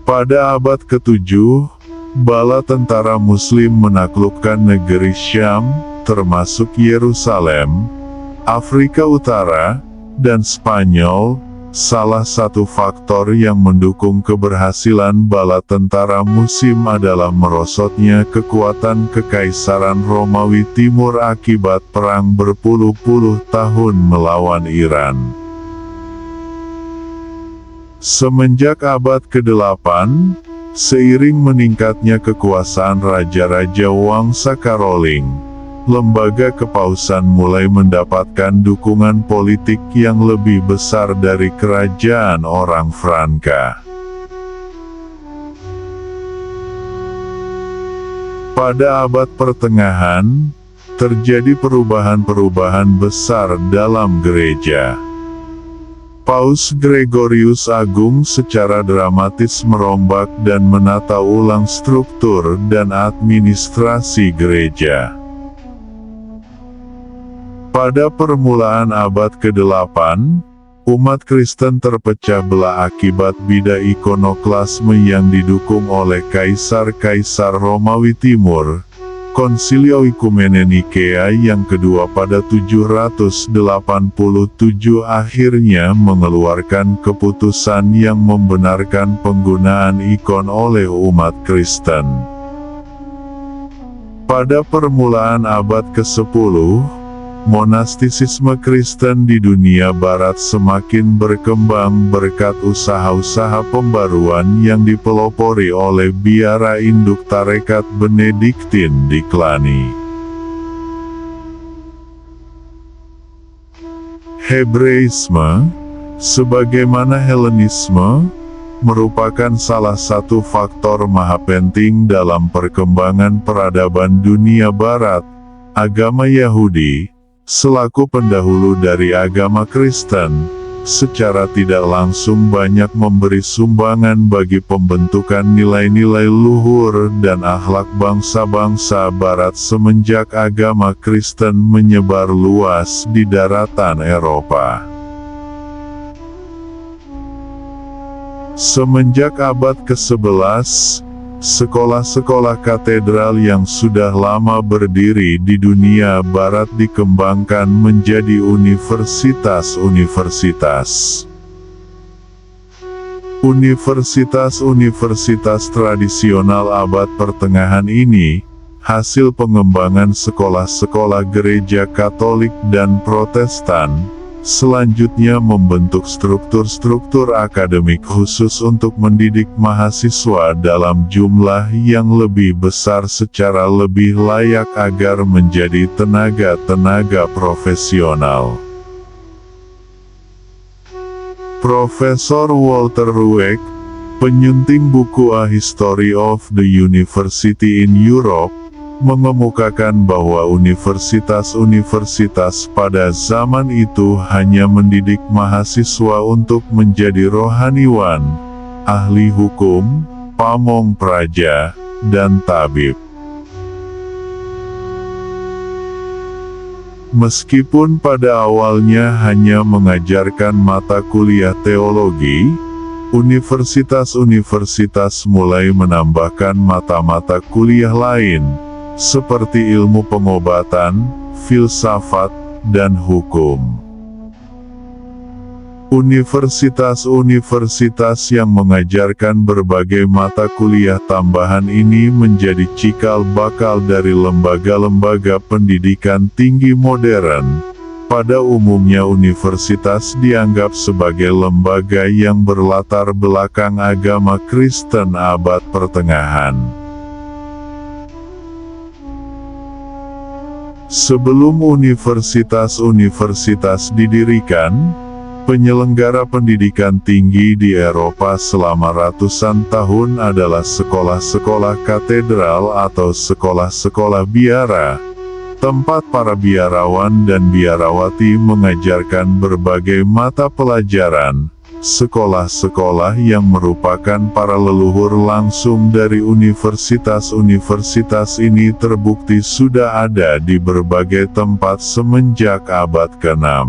Pada abad ke-7, bala tentara Muslim menaklukkan negeri Syam, termasuk Yerusalem, Afrika Utara, dan Spanyol. Salah satu faktor yang mendukung keberhasilan bala tentara Muslim adalah merosotnya kekuatan Kekaisaran Romawi Timur akibat perang berpuluh-puluh tahun melawan Iran. Semenjak abad ke-8, seiring meningkatnya kekuasaan raja-raja Wangsa Karoling, lembaga kepausan mulai mendapatkan dukungan politik yang lebih besar dari kerajaan orang Franka. Pada abad pertengahan, terjadi perubahan-perubahan besar dalam gereja. Paus Gregorius Agung secara dramatis merombak dan menata ulang struktur dan administrasi gereja. Pada permulaan abad ke-8, umat Kristen terpecah belah akibat bidah ikonoklasme yang didukung oleh kaisar-kaisar Romawi Timur. Konsilio Ekumene Nikea yang kedua pada 787 akhirnya mengeluarkan keputusan yang membenarkan penggunaan ikon oleh umat Kristen. Pada permulaan abad ke-10, monastisisme Kristen di dunia Barat semakin berkembang berkat usaha-usaha pembaruan yang dipelopori oleh biara induk tarekat Benediktin di Cluny. Hebraisme, sebagaimana Helenisme, merupakan salah satu faktor maha penting dalam perkembangan peradaban dunia Barat. Agama Yahudi, selaku pendahulu dari agama Kristen, secara tidak langsung banyak memberi sumbangan bagi pembentukan nilai-nilai luhur dan akhlak bangsa-bangsa Barat semenjak agama Kristen menyebar luas di daratan Eropa. Semenjak abad ke-11, sekolah-sekolah katedral yang sudah lama berdiri di dunia Barat dikembangkan menjadi universitas-universitas. Universitas-universitas tradisional abad pertengahan ini, hasil pengembangan sekolah-sekolah gereja Katolik dan Protestan, selanjutnya membentuk struktur-struktur akademik khusus untuk mendidik mahasiswa dalam jumlah yang lebih besar secara lebih layak agar menjadi tenaga-tenaga profesional. Profesor Walter Rueck, penyunting buku A History of the University in Europe, mengemukakan bahwa universitas-universitas pada zaman itu hanya mendidik mahasiswa untuk menjadi rohaniwan, ahli hukum, pamong praja, dan tabib. Meskipun pada awalnya hanya mengajarkan mata kuliah teologi, universitas-universitas mulai menambahkan mata-mata kuliah lain, seperti ilmu pengobatan, filsafat, dan hukum. Universitas-universitas yang mengajarkan berbagai mata kuliah tambahan ini menjadi cikal bakal dari lembaga-lembaga pendidikan tinggi modern. Pada umumnya universitas dianggap sebagai lembaga yang berlatar belakang agama Kristen abad pertengahan. Sebelum universitas-universitas didirikan, penyelenggara pendidikan tinggi di Eropa selama ratusan tahun adalah sekolah-sekolah katedral atau sekolah-sekolah biara, tempat para biarawan dan biarawati mengajarkan berbagai mata pelajaran. Sekolah-sekolah yang merupakan para leluhur langsung dari universitas-universitas ini terbukti sudah ada di berbagai tempat semenjak abad ke-6.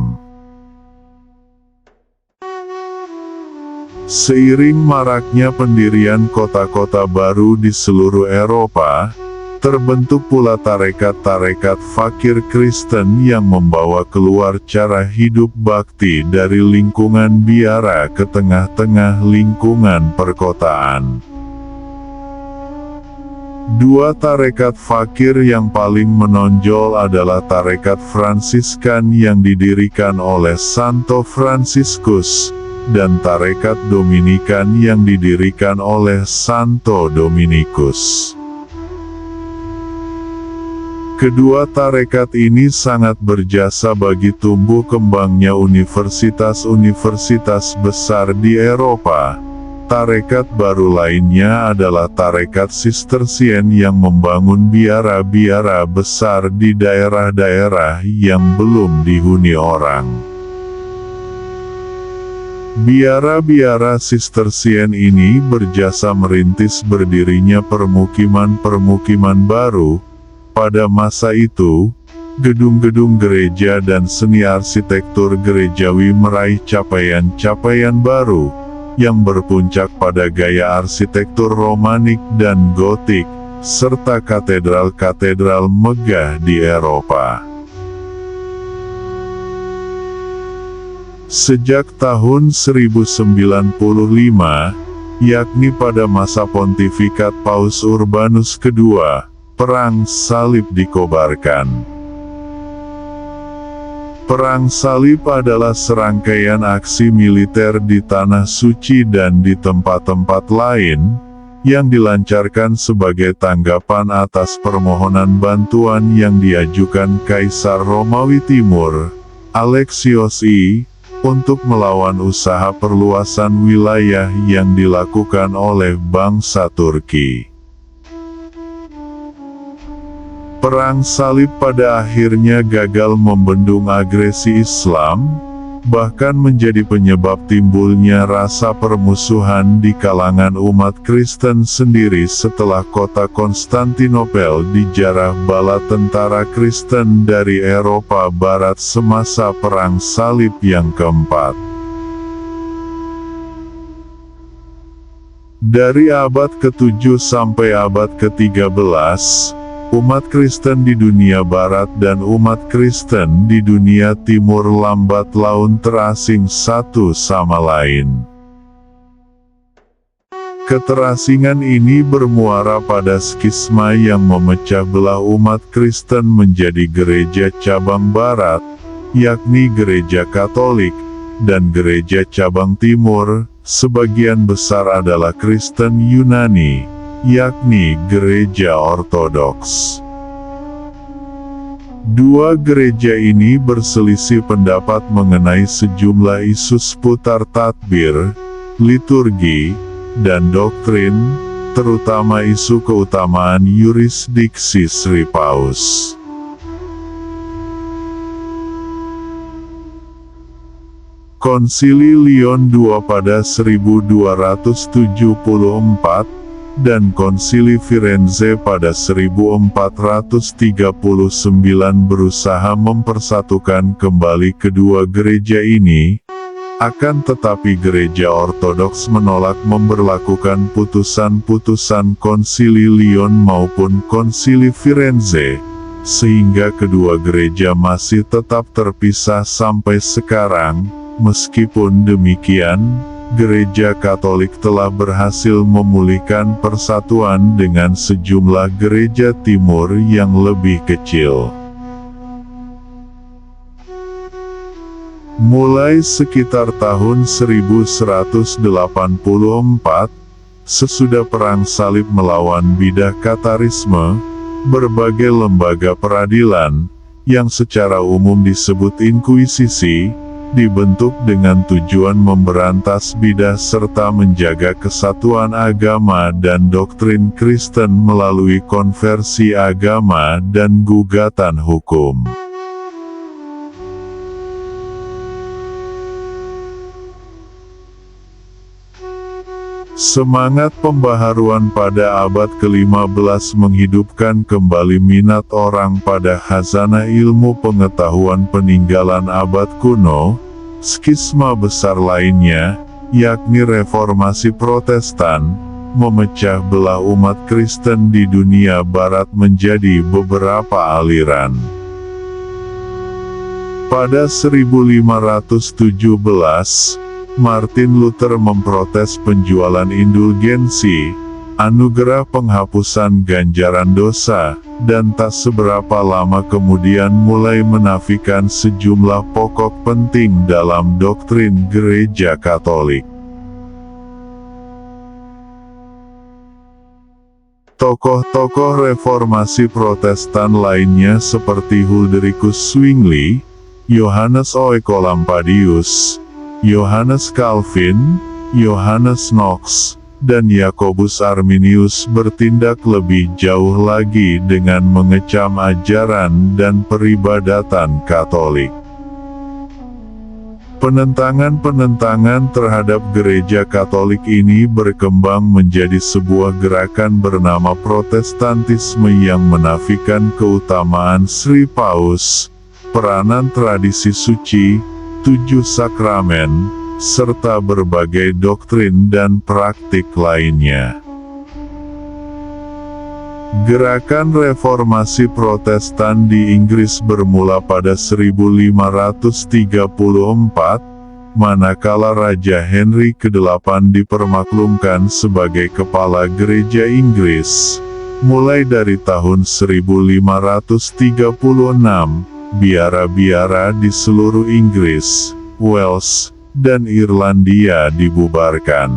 Seiring maraknya pendirian kota-kota baru di seluruh Eropa, terbentuk pula tarekat-tarekat fakir Kristen yang membawa keluar cara hidup bakti dari lingkungan biara ke tengah-tengah lingkungan perkotaan. Dua tarekat fakir yang paling menonjol adalah tarekat Fransiskan yang didirikan oleh Santo Fransiskus, dan tarekat Dominikan yang didirikan oleh Santo Dominikus. Kedua tarekat ini sangat berjasa bagi tumbuh kembangnya universitas-universitas besar di Eropa. Tarekat baru lainnya adalah tarekat Sistersien yang membangun biara-biara besar di daerah-daerah yang belum dihuni orang. Biara-biara Sistersien ini berjasa merintis berdirinya permukiman-permukiman baru. Pada masa itu, gedung-gedung gereja dan seni arsitektur gerejawi meraih capaian-capaian baru, yang berpuncak pada gaya arsitektur Romanik dan Gotik, serta katedral-katedral megah di Eropa. Sejak tahun 1095, yakni pada masa pontifikat Paus Urbanus II, Perang Salib dikobarkan. Perang Salib adalah serangkaian aksi militer di Tanah Suci dan di tempat-tempat lain, yang dilancarkan sebagai tanggapan atas permohonan bantuan yang diajukan Kaisar Romawi Timur, Alexios I, untuk melawan usaha perluasan wilayah yang dilakukan oleh bangsa Turki. Perang salib pada akhirnya gagal membendung agresi Islam, bahkan menjadi penyebab timbulnya rasa permusuhan di kalangan umat Kristen sendiri setelah kota Konstantinopel dijarah bala tentara Kristen dari Eropa Barat semasa Perang Salib yang keempat. Dari abad ke-7 sampai abad ke-13, umat Kristen di dunia Barat dan umat Kristen di dunia Timur lambat laun terasing satu sama lain. Keterasingan ini bermuara pada skisma yang memecah belah umat Kristen menjadi gereja cabang Barat, yakni Gereja Katolik, dan Gereja cabang Timur, sebagian besar adalah Kristen Yunani, yakni Gereja Ortodoks. Dua gereja ini berselisih pendapat mengenai sejumlah isu seputar tadbir, liturgi, dan doktrin, terutama isu keutamaan yurisdiksi Sri Paus. Konsili Lyon II pada 1274, dan Konsili Firenze pada 1439 berusaha mempersatukan kembali kedua gereja ini, akan tetapi Gereja Ortodoks menolak memberlakukan putusan-putusan Konsili Lyon maupun Konsili Firenze, sehingga kedua gereja masih tetap terpisah sampai sekarang. Meskipun demikian, Gereja Katolik telah berhasil memulihkan persatuan dengan sejumlah gereja timur yang lebih kecil. Mulai sekitar tahun 1184, sesudah Perang Salib melawan bidah Katarisme, berbagai lembaga peradilan, yang secara umum disebut inkuisisi, dibentuk dengan tujuan memberantas bidah serta menjaga kesatuan agama dan doktrin Kristen melalui konversi agama dan gugatan hukum. Semangat pembaharuan pada abad ke-15 menghidupkan kembali minat orang pada khazanah ilmu pengetahuan peninggalan abad kuno. Skisma besar lainnya, yakni Reformasi Protestan, memecah belah umat Kristen di dunia Barat menjadi beberapa aliran. Pada 1517, Martin Luther memprotes penjualan indulgensi, anugerah penghapusan ganjaran dosa, dan tak seberapa lama kemudian mulai menafikan sejumlah pokok penting dalam doktrin Gereja Katolik. Tokoh-tokoh reformasi Protestan lainnya seperti Huldricus Zwingli, Johannes Oecolampadius, Johannes Calvin, Johannes Knox, dan Yakobus Arminius bertindak lebih jauh lagi dengan mengecam ajaran dan peribadatan Katolik. Penentangan-penentangan terhadap Gereja Katolik ini berkembang menjadi sebuah gerakan bernama Protestantisme yang menafikan keutamaan Sri Paus, peranan tradisi suci, 7 sakramen, serta berbagai doktrin dan praktik lainnya. Gerakan reformasi Protestan di Inggris bermula pada 1534, manakala Raja Henry ke-8 dipermaklumkan sebagai kepala gereja Inggris. Mulai dari tahun 1536, biara-biara di seluruh Inggris, Wales, dan Irlandia dibubarkan.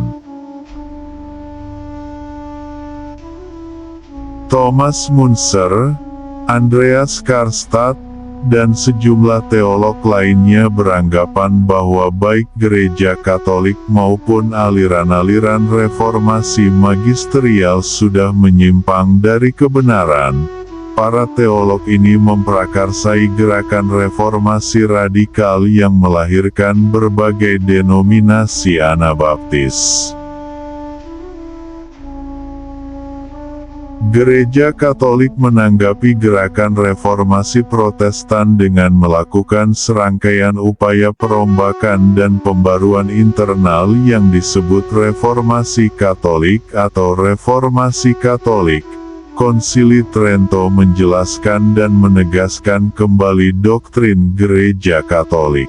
Thomas Müntzer, Andreas Karstad, dan sejumlah teolog lainnya beranggapan bahwa baik Gereja Katolik maupun aliran-aliran reformasi magisterial sudah menyimpang dari kebenaran, para teolog ini memprakarsai gerakan reformasi radikal yang melahirkan berbagai denominasi Anabaptis. Gereja Katolik menanggapi gerakan reformasi Protestan dengan melakukan serangkaian upaya perombakan dan pembaruan internal yang disebut Reformasi Katolik atau Reformasi Katolik. Konsili Trento menjelaskan dan menegaskan kembali doktrin Gereja Katolik.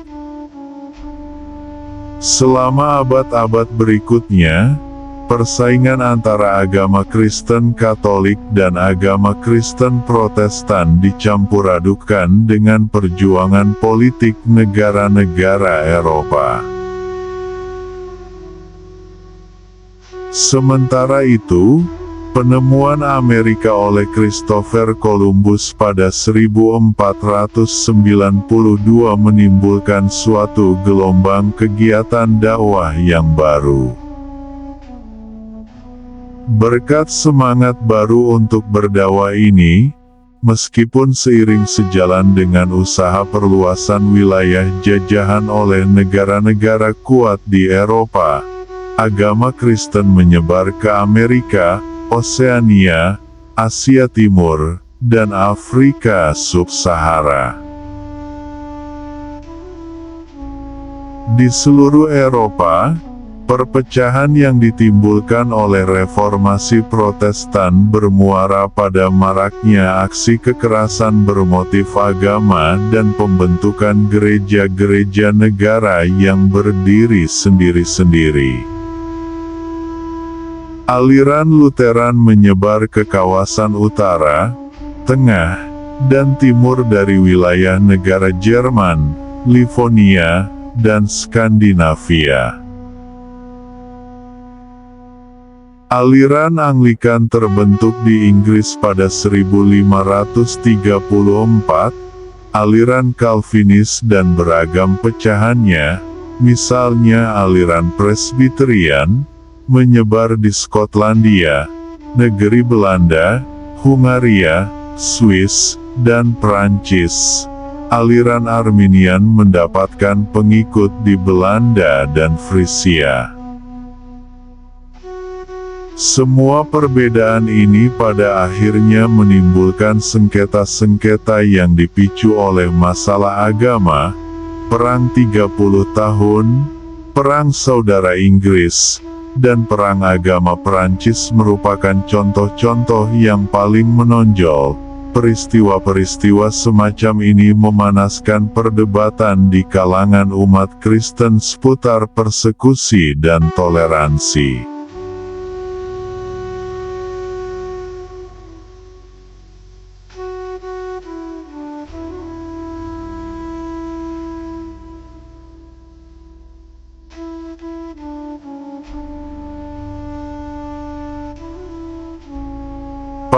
Selama abad-abad berikutnya, persaingan antara agama Kristen Katolik dan agama Kristen Protestan dicampur-adukkan dengan perjuangan politik negara-negara Eropa. Sementara itu, penemuan Amerika oleh Christopher Columbus pada 1492 menimbulkan suatu gelombang kegiatan dakwah yang baru. Berkat semangat baru untuk berdakwah ini, meskipun seiring sejalan dengan usaha perluasan wilayah jajahan oleh negara-negara kuat di Eropa, agama Kristen menyebar ke Amerika, Oseania, Asia Timur, dan Afrika Sub-Sahara. Di seluruh Eropa, perpecahan yang ditimbulkan oleh reformasi Protestan bermuara pada maraknya aksi kekerasan bermotif agama dan pembentukan gereja-gereja negara yang berdiri sendiri-sendiri. Aliran Lutheran menyebar ke kawasan utara, tengah, dan timur dari wilayah negara Jerman, Livonia, dan Skandinavia. Aliran Anglikan terbentuk di Inggris pada 1534, aliran Calvinis dan beragam pecahannya, misalnya aliran Presbyterian, menyebar di Skotlandia, negeri Belanda, Hungaria, Swiss, dan Prancis. Aliran Arminian mendapatkan pengikut di Belanda dan Frisia. Semua perbedaan ini pada akhirnya menimbulkan sengketa-sengketa yang dipicu oleh masalah agama, Perang 30 tahun, Perang Saudara Inggris, dan Perang Agama Perancis merupakan contoh-contoh yang paling menonjol. Peristiwa-peristiwa semacam ini memanaskan perdebatan di kalangan umat Kristen seputar persekusi dan toleransi.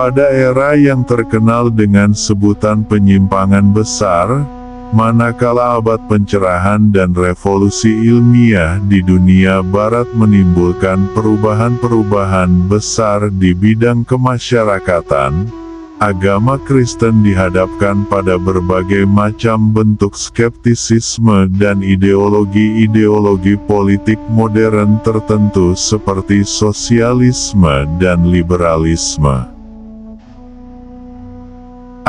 Pada era yang terkenal dengan sebutan penyimpangan besar, manakala abad pencerahan dan revolusi ilmiah di dunia barat menimbulkan perubahan-perubahan besar di bidang kemasyarakatan, agama Kristen dihadapkan pada berbagai macam bentuk skeptisisme dan ideologi-ideologi politik modern tertentu seperti sosialisme dan liberalisme.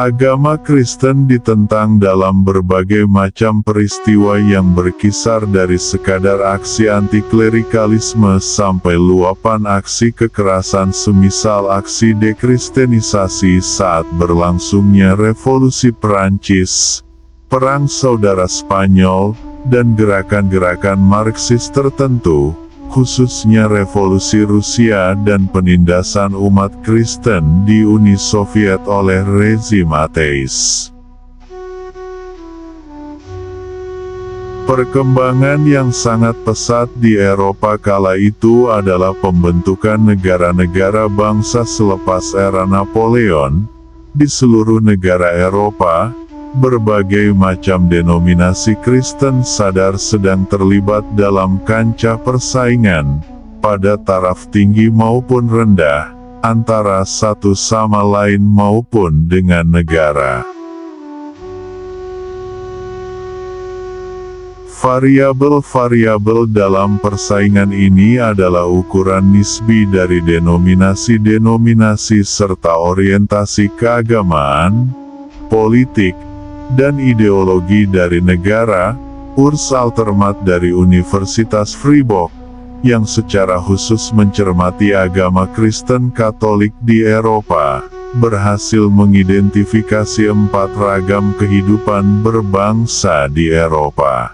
Agama Kristen ditentang dalam berbagai macam peristiwa yang berkisar dari sekadar aksi antiklerikalisme sampai luapan aksi kekerasan semisal aksi dekristenisasi saat berlangsungnya Revolusi Perancis, Perang Saudara Spanyol, dan gerakan-gerakan Marxis tertentu, khususnya Revolusi Rusia dan penindasan umat Kristen di Uni Soviet oleh rezim ateis. Perkembangan yang sangat pesat di Eropa kala itu adalah pembentukan negara-negara bangsa selepas era Napoleon. Di seluruh negara Eropa, berbagai macam denominasi Kristen sadar sedang terlibat dalam kancah persaingan, pada taraf tinggi maupun rendah, antara satu sama lain maupun dengan negara. Variabel-variabel dalam persaingan ini adalah ukuran nisbi dari denominasi-denominasi serta orientasi keagamaan, politik, dan ideologi dari negara. Urs Altermat dari Universitas Freiburg, yang secara khusus mencermati agama Kristen Katolik di Eropa, berhasil mengidentifikasi 4 ragam kehidupan berbangsa di Eropa.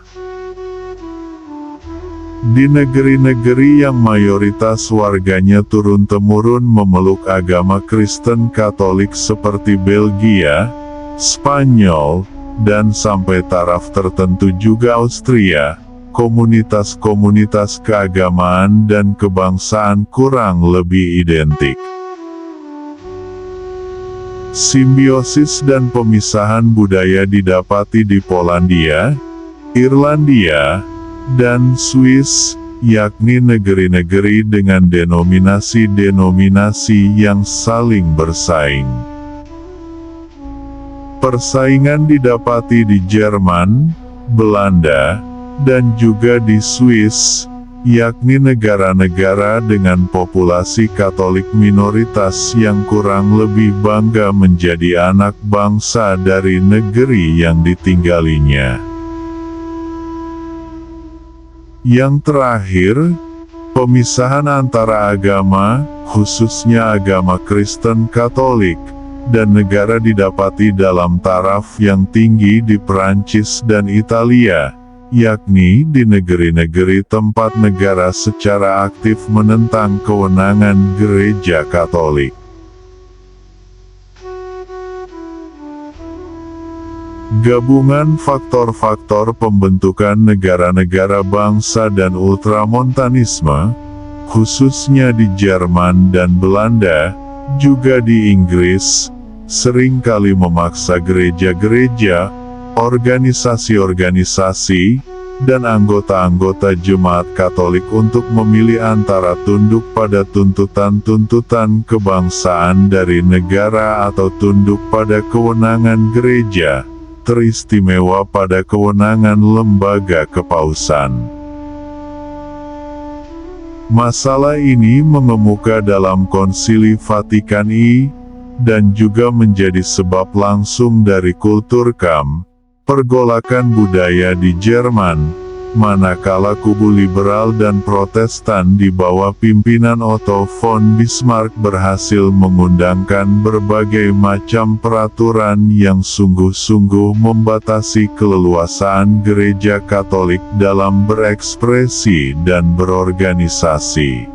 Di negeri-negeri yang mayoritas warganya turun-temurun memeluk agama Kristen Katolik seperti Belgia, Spanyol, dan sampai taraf tertentu juga Austria, komunitas-komunitas keagamaan dan kebangsaan kurang lebih identik. Simbiosis dan pemisahan budaya didapati di Polandia, Irlandia, dan Swiss, yakni negeri-negeri dengan denominasi-denominasi yang saling bersaing. Persaingan didapati di Jerman, Belanda, dan juga di Swiss, yakni negara-negara dengan populasi Katolik minoritas yang kurang lebih bangga menjadi anak bangsa dari negeri yang ditinggalinya. Yang terakhir, pemisahan antara agama, khususnya agama Kristen Katolik, dan negara didapati dalam taraf yang tinggi di Prancis dan Italia, yakni di negeri-negeri tempat negara secara aktif menentang kewenangan Gereja Katolik. Gabungan faktor-faktor pembentukan negara-negara bangsa dan ultramontanisme, khususnya di Jerman dan Belanda, juga di Inggris, seringkali memaksa gereja-gereja, organisasi-organisasi, dan anggota-anggota jemaat Katolik untuk memilih antara tunduk pada tuntutan-tuntutan kebangsaan dari negara atau tunduk pada kewenangan gereja, teristimewa pada kewenangan lembaga kepausan. Masalah ini mengemuka dalam Konsili Vatikan I, dan juga menjadi sebab langsung dari kulturkampf, pergolakan budaya di Jerman, manakala kubu liberal dan Protestan di bawah pimpinan Otto von Bismarck berhasil mengundangkan berbagai macam peraturan yang sungguh-sungguh membatasi keleluasaan Gereja Katolik dalam berekspresi dan berorganisasi.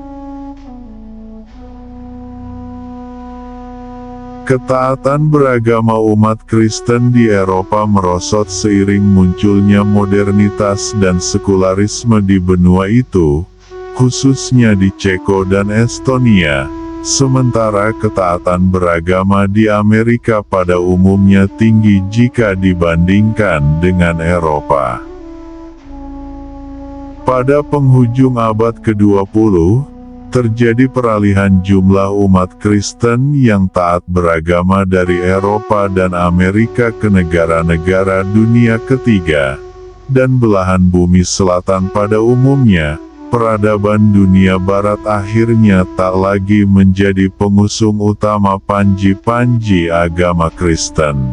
Ketaatan beragama umat Kristen di Eropa merosot seiring munculnya modernitas dan sekularisme di benua itu, khususnya di Ceko dan Estonia, sementara ketaatan beragama di Amerika pada umumnya tinggi jika dibandingkan dengan Eropa. Pada penghujung abad ke-20, terjadi peralihan jumlah umat Kristen yang taat beragama dari Eropa dan Amerika ke negara-negara dunia ketiga, dan belahan bumi selatan pada umumnya. Peradaban dunia barat akhirnya tak lagi menjadi pengusung utama panji-panji agama Kristen.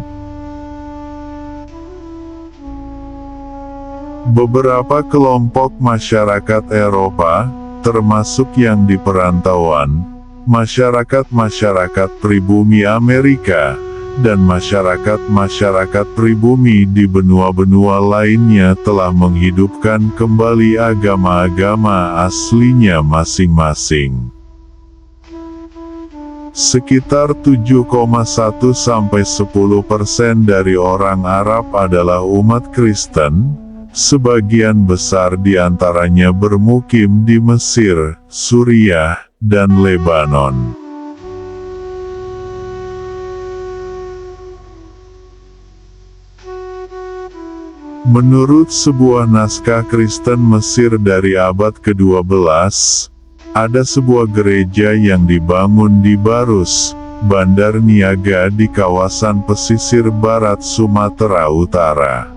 Beberapa kelompok masyarakat Eropa, termasuk yang di perantauan, masyarakat-masyarakat pribumi Amerika, dan masyarakat-masyarakat pribumi di benua-benua lainnya telah menghidupkan kembali agama-agama aslinya masing-masing. Sekitar 7,1–10% dari orang Arab adalah umat Kristen. Sebagian besar di antaranya bermukim di Mesir, Suriah, dan Lebanon. Menurut sebuah naskah Kristen Mesir dari abad ke-12, Ada sebuah gereja yang dibangun di Barus, Bandar Niaga di kawasan pesisir barat Sumatera Utara.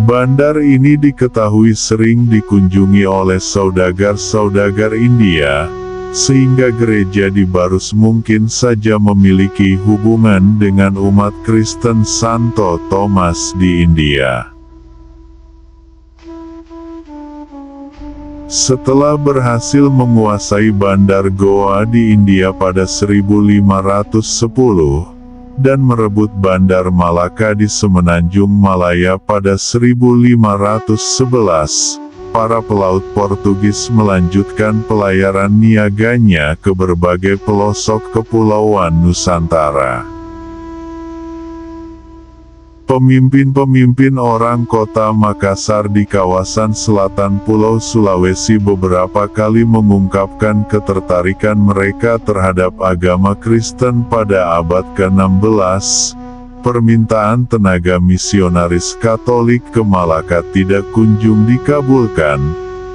Bandar ini diketahui sering dikunjungi oleh saudagar-saudagar India, sehingga gereja di Barus mungkin saja memiliki hubungan dengan umat Kristen Santo Thomas di India. Setelah berhasil menguasai Bandar Goa di India pada 1510, dan merebut Bandar Malaka di Semenanjung Malaya pada 1511, para pelaut Portugis melanjutkan pelayaran niaganya ke berbagai pelosok kepulauan Nusantara. Pemimpin-pemimpin orang kota Makassar di kawasan selatan Pulau Sulawesi beberapa kali mengungkapkan ketertarikan mereka terhadap agama Kristen pada abad ke-16. Permintaan tenaga misionaris Katolik ke Malaka tidak kunjung dikabulkan,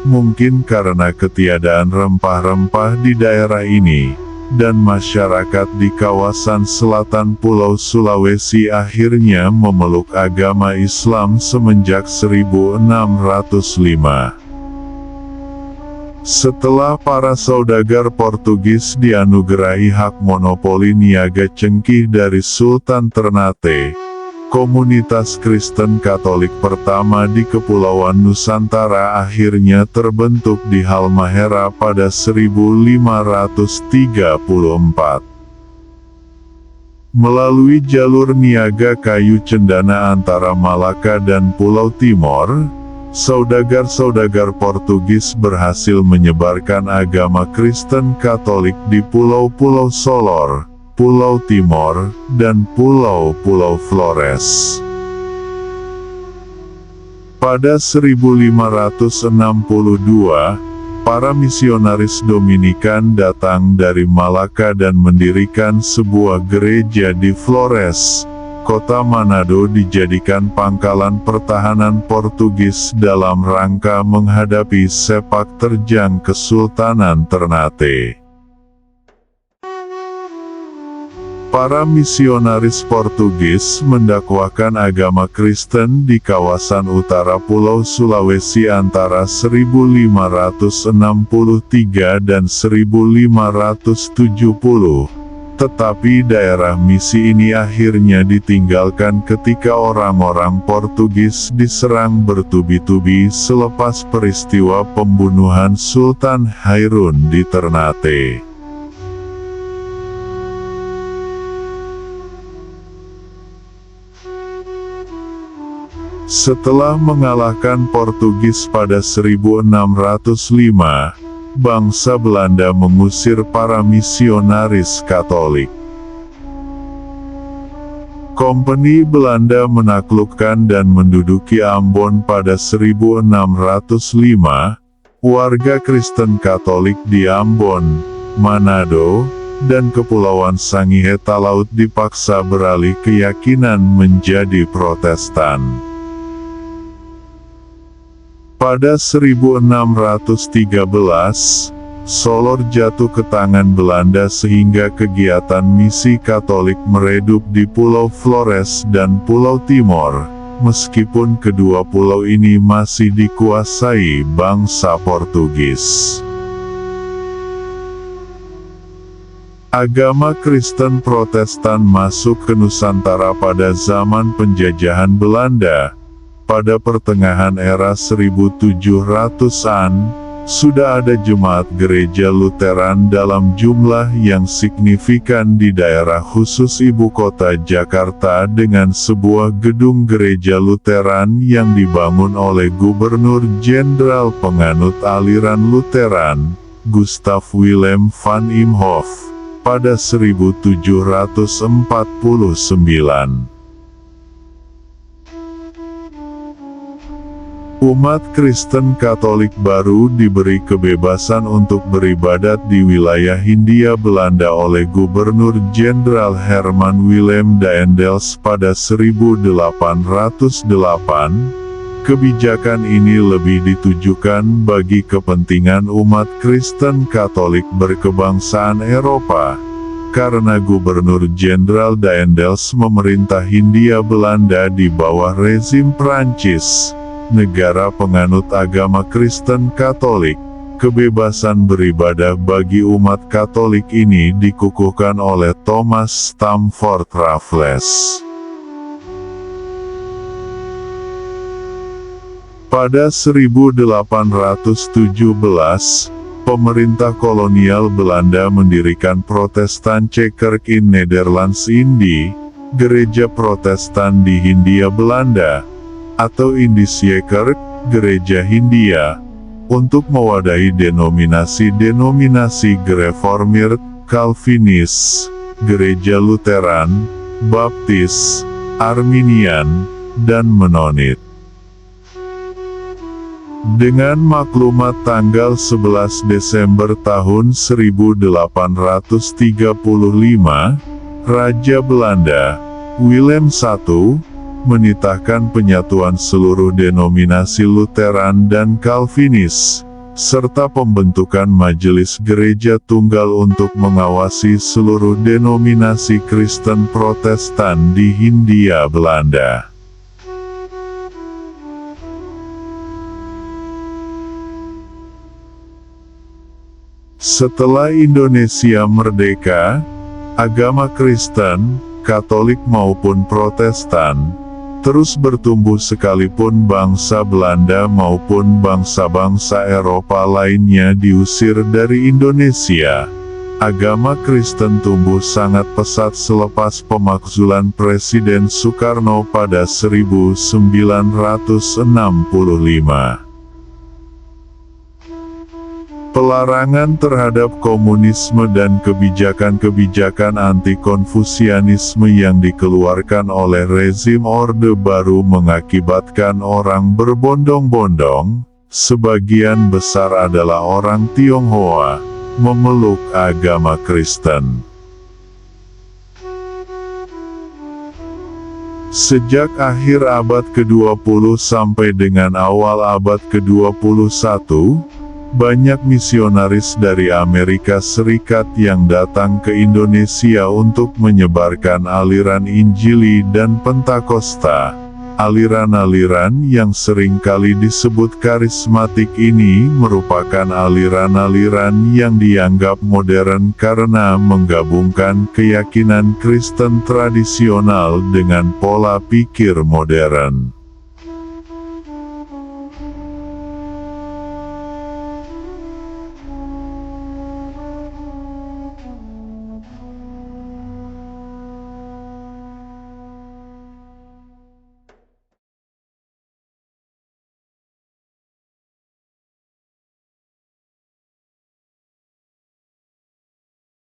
mungkin karena ketiadaan rempah-rempah di daerah ini, dan masyarakat di kawasan selatan Pulau Sulawesi akhirnya memeluk agama Islam semenjak 1605. Setelah para saudagar Portugis dianugerahi hak monopoli niaga cengkih dari Sultan Ternate, komunitas Kristen Katolik pertama di Kepulauan Nusantara akhirnya terbentuk di Halmahera pada 1534. Melalui jalur niaga kayu cendana antara Malaka dan Pulau Timor, saudagar-saudagar Portugis berhasil menyebarkan agama Kristen Katolik di pulau-pulau Solor, Pulau Timor, dan pulau-pulau Flores. Pada 1562, para misionaris Dominikan datang dari Malaka dan mendirikan sebuah gereja di Flores. Kota Manado dijadikan pangkalan pertahanan Portugis dalam rangka menghadapi sepak terjang Kesultanan Ternate. Para misionaris Portugis mendakwakan agama Kristen di kawasan utara Pulau Sulawesi antara 1563 dan 1570. Tetapi daerah misi ini akhirnya ditinggalkan ketika orang-orang Portugis diserang bertubi-tubi selepas peristiwa pembunuhan Sultan Hairun di Ternate. Setelah mengalahkan Portugis pada 1605, bangsa Belanda mengusir para misionaris Katolik. Kompeni Belanda menaklukkan dan menduduki Ambon pada 1605. Warga Kristen Katolik di Ambon, Manado, dan Kepulauan Sangihe Talaut dipaksa beralih keyakinan menjadi Protestan. Pada 1613, Solor jatuh ke tangan Belanda sehingga kegiatan misi Katolik meredup di Pulau Flores dan Pulau Timor, meskipun kedua pulau ini masih dikuasai bangsa Portugis. Agama Kristen Protestan masuk ke Nusantara pada zaman penjajahan Belanda. Pada pertengahan era 1700-an, sudah ada jemaat gereja Lutheran dalam jumlah yang signifikan di daerah khusus ibu kota Jakarta dengan sebuah gedung gereja Lutheran yang dibangun oleh Gubernur Jenderal penganut aliran Lutheran, Gustav Willem van Imhoff, pada 1749. Umat Kristen Katolik baru diberi kebebasan untuk beribadat di wilayah Hindia Belanda oleh Gubernur Jenderal Herman Willem Daendels pada 1808. Kebijakan ini lebih ditujukan bagi kepentingan umat Kristen Katolik berkebangsaan Eropa, karena Gubernur Jenderal Daendels memerintah Hindia Belanda di bawah rezim Prancis, negara penganut agama Kristen Katolik. Kebebasan beribadah bagi umat Katolik ini dikukuhkan oleh Thomas Stamford Raffles. Pada 1817, pemerintah kolonial Belanda mendirikan Protestantse Kerk in Nederlands Indie, Gereja Protestan di Hindia Belanda, atau Indische Kerk, Gereja Hindia, untuk mewadahi denominasi-denominasi Gereformeerd, Calvinis, Gereja Lutheran, Baptis, Arminian, dan Menonit. Dengan maklumat tanggal 11 Desember tahun 1835, Raja Belanda, Willem I, menitahkan penyatuan seluruh denominasi Lutheran dan Calvinis, serta pembentukan Majelis Gereja Tunggal untuk mengawasi seluruh denominasi Kristen Protestan di Hindia Belanda. Setelah Indonesia merdeka, agama Kristen, Katolik maupun Protestan, terus bertumbuh sekalipun bangsa Belanda maupun bangsa-bangsa Eropa lainnya diusir dari Indonesia. Agama Kristen tumbuh sangat pesat selepas pemakzulan Presiden Soekarno pada 1965. Pelarangan terhadap komunisme dan kebijakan-kebijakan anti-konfusianisme yang dikeluarkan oleh rezim Orde Baru mengakibatkan orang berbondong-bondong, sebagian besar adalah orang Tionghoa, memeluk agama Kristen. Sejak akhir abad ke-20 sampai dengan awal abad ke-21, banyak misionaris dari Amerika Serikat yang datang ke Indonesia untuk menyebarkan aliran Injili dan Pentakosta. Aliran-aliran yang seringkali disebut karismatik ini merupakan aliran-aliran yang dianggap modern karena menggabungkan keyakinan Kristen tradisional dengan pola pikir modern.